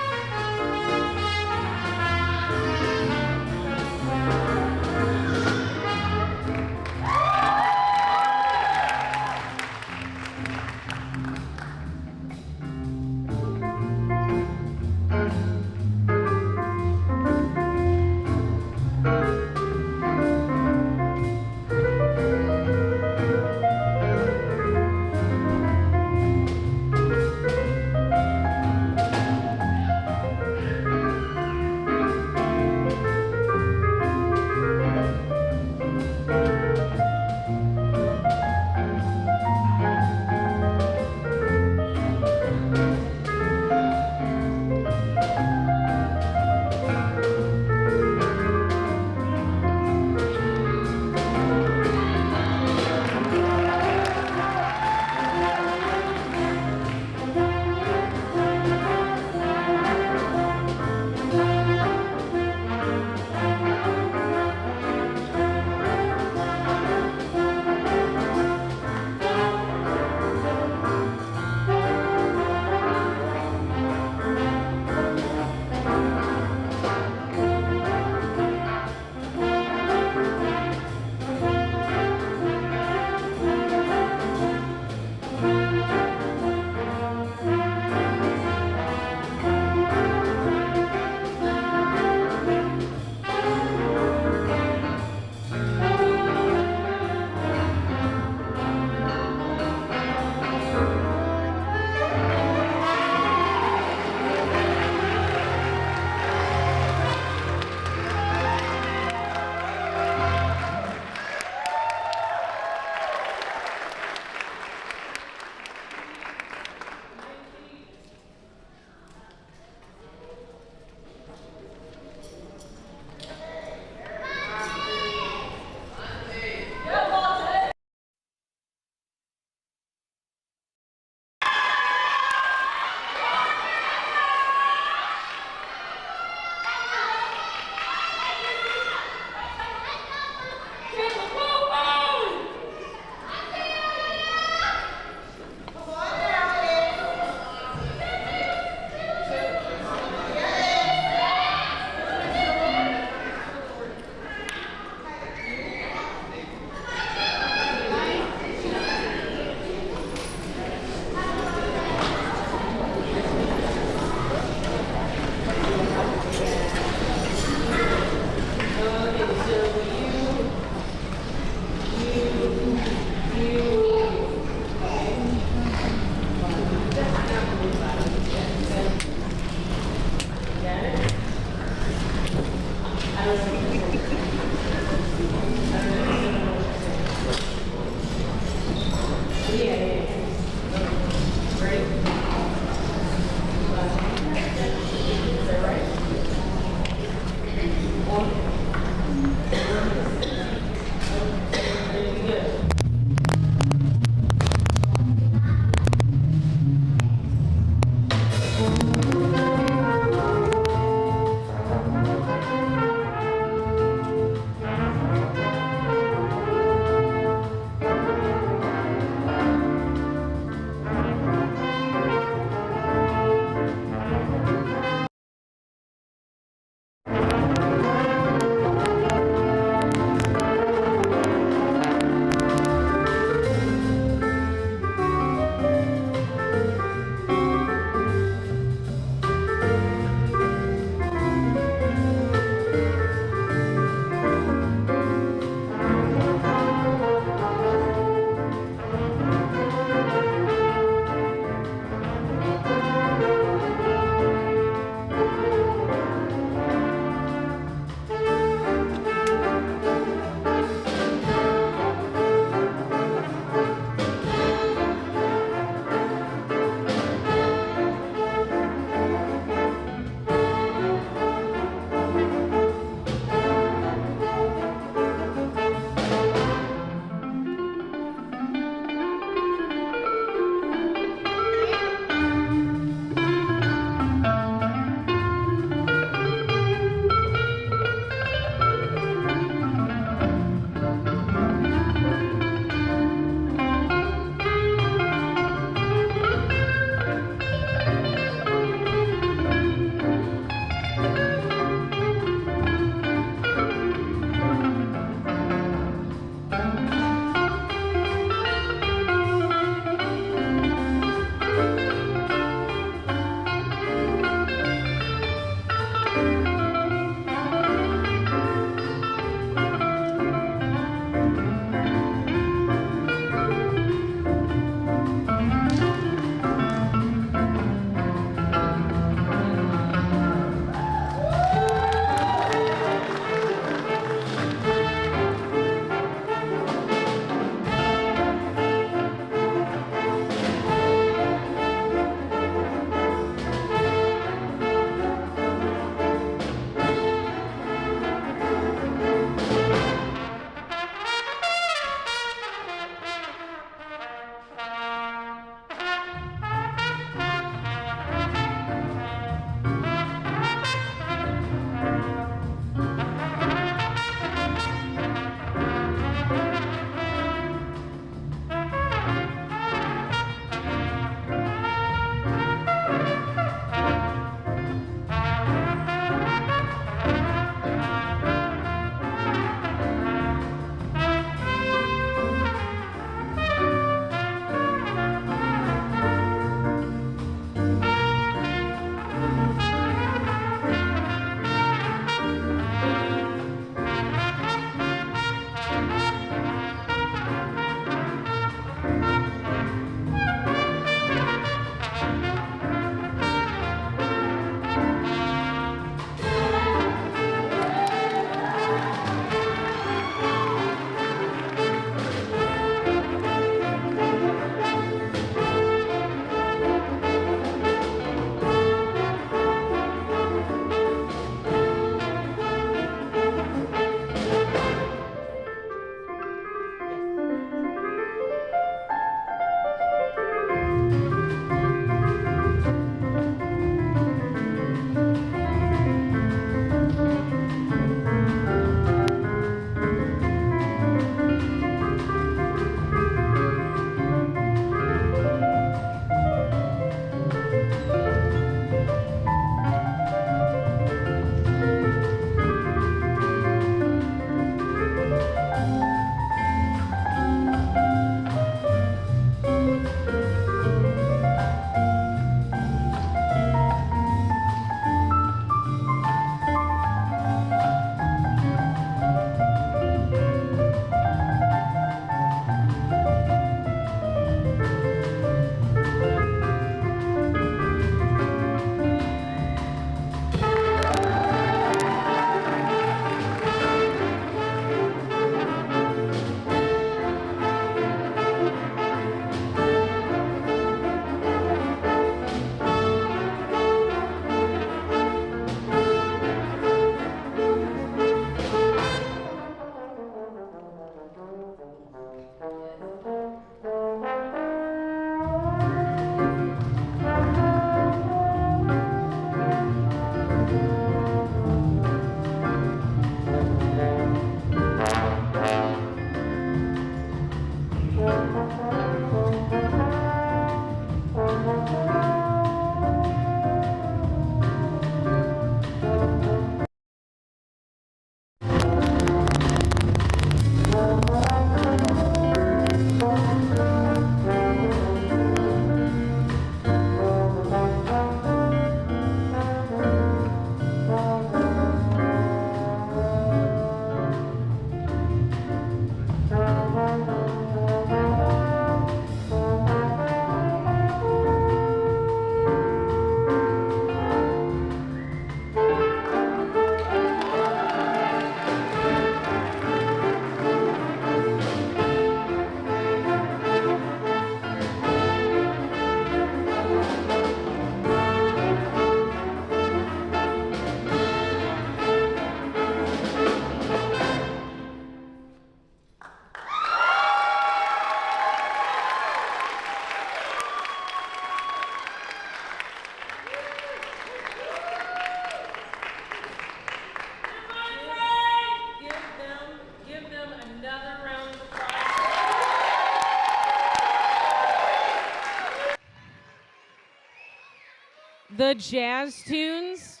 the jazz tunes.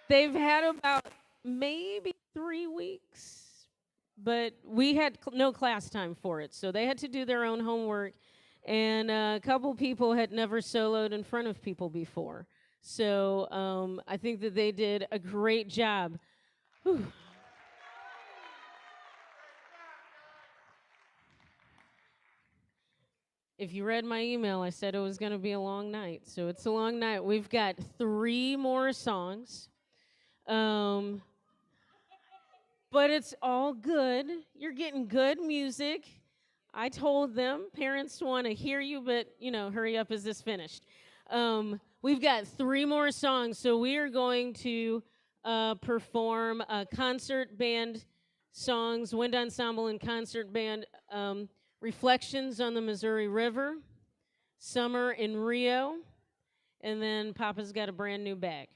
They've had about maybe 3 weeks, but we had no class time for it, so they had to do their own homework. And a couple people had never soloed in front of people before. So I think that they did a great job. Whew. If you read my email, I said it was going to be a long night. So it's a long night. We've got 3 more songs. But it's all good. You're getting good music. I told them parents want to hear you, but hurry up, is this finished? We've got 3 more songs, so we are going to perform concert band songs, wind ensemble and concert band, Reflections on the Missouri River, Summer in Rio, and then Papa's Got a Brand New Bag.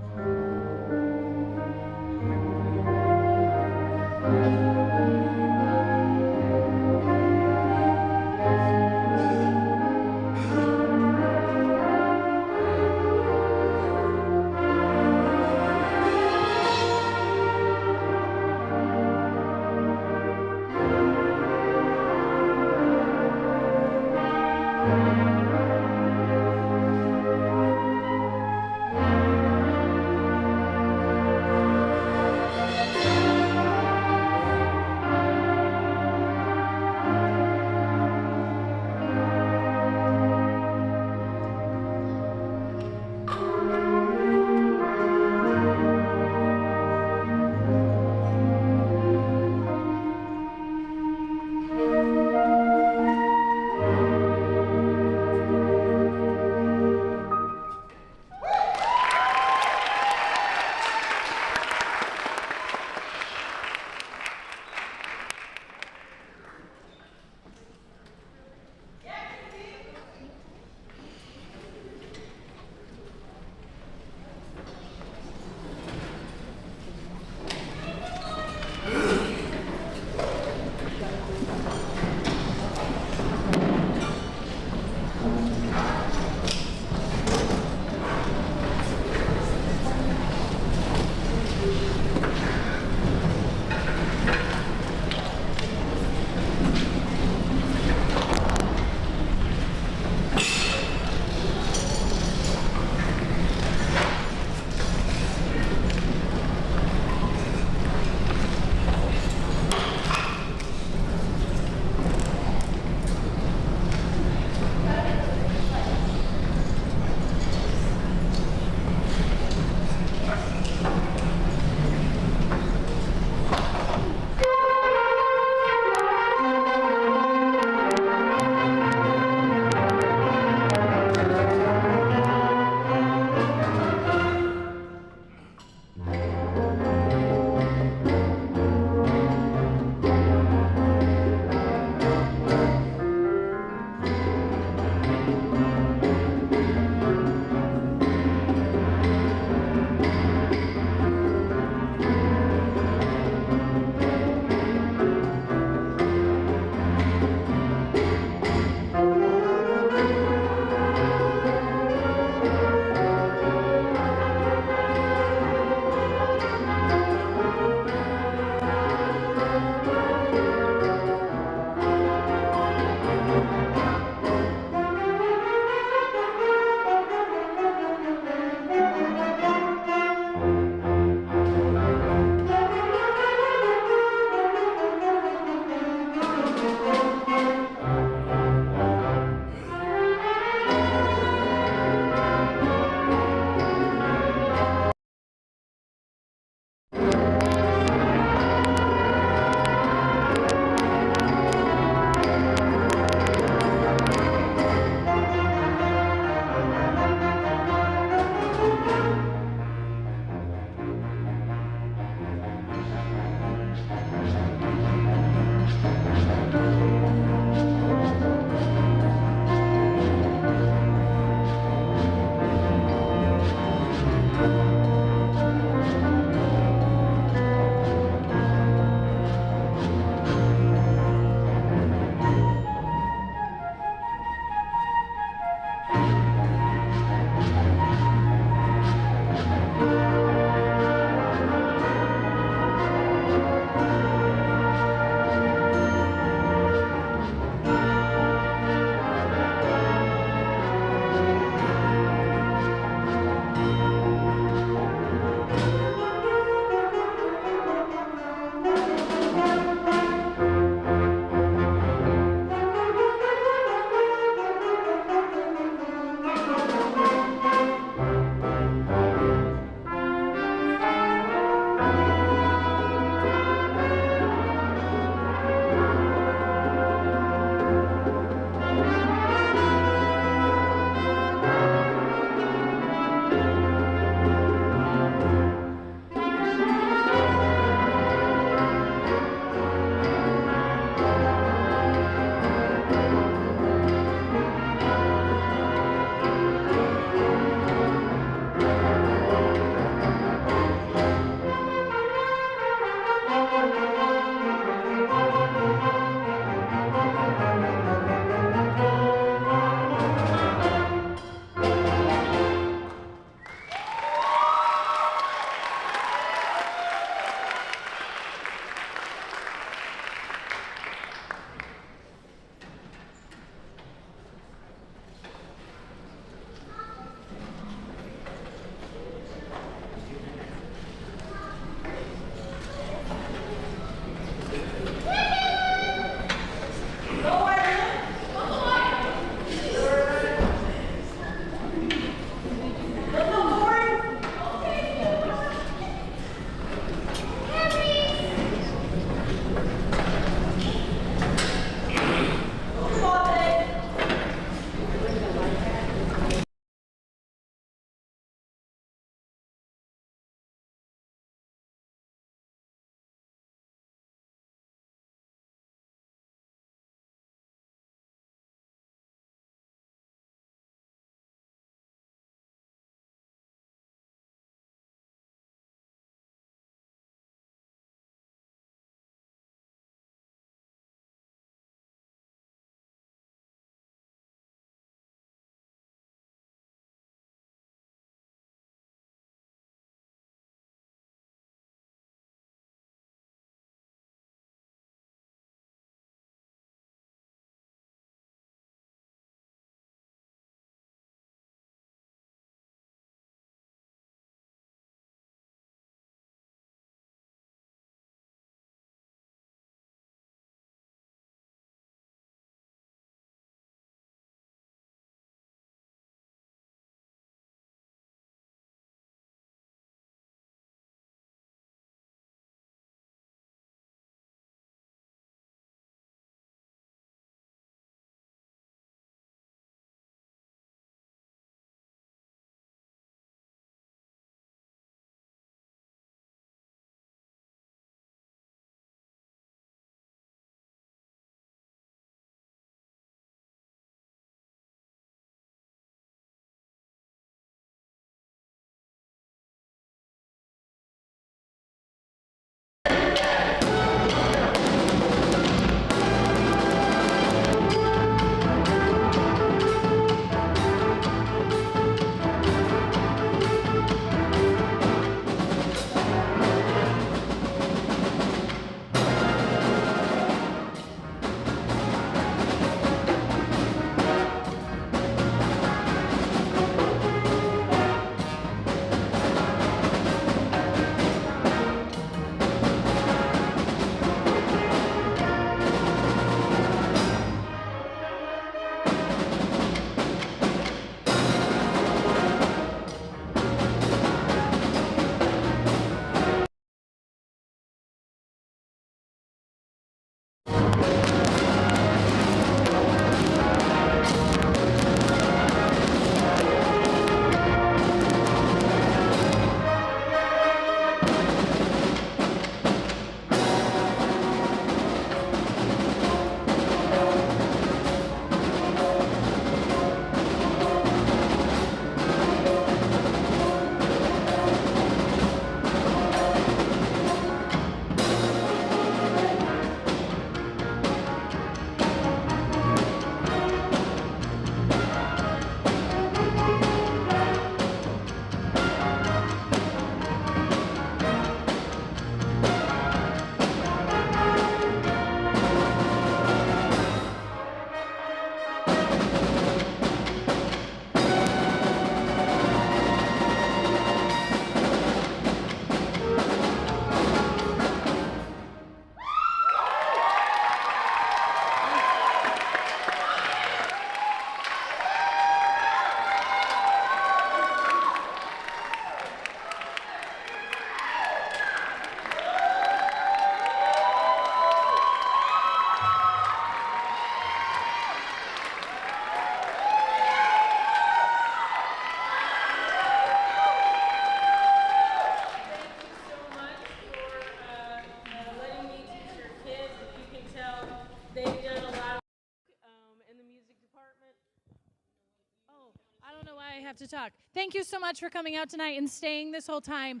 have to talk. Thank you so much for coming out tonight and staying this whole time.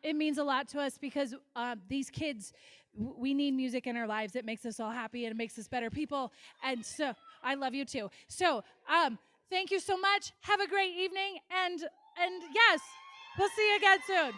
It means a lot to us because these kids, we need music in our lives. It makes us all happy and it makes us better people. And so I love you too. So thank you so much. Have a great evening. And yes, we'll see you again soon.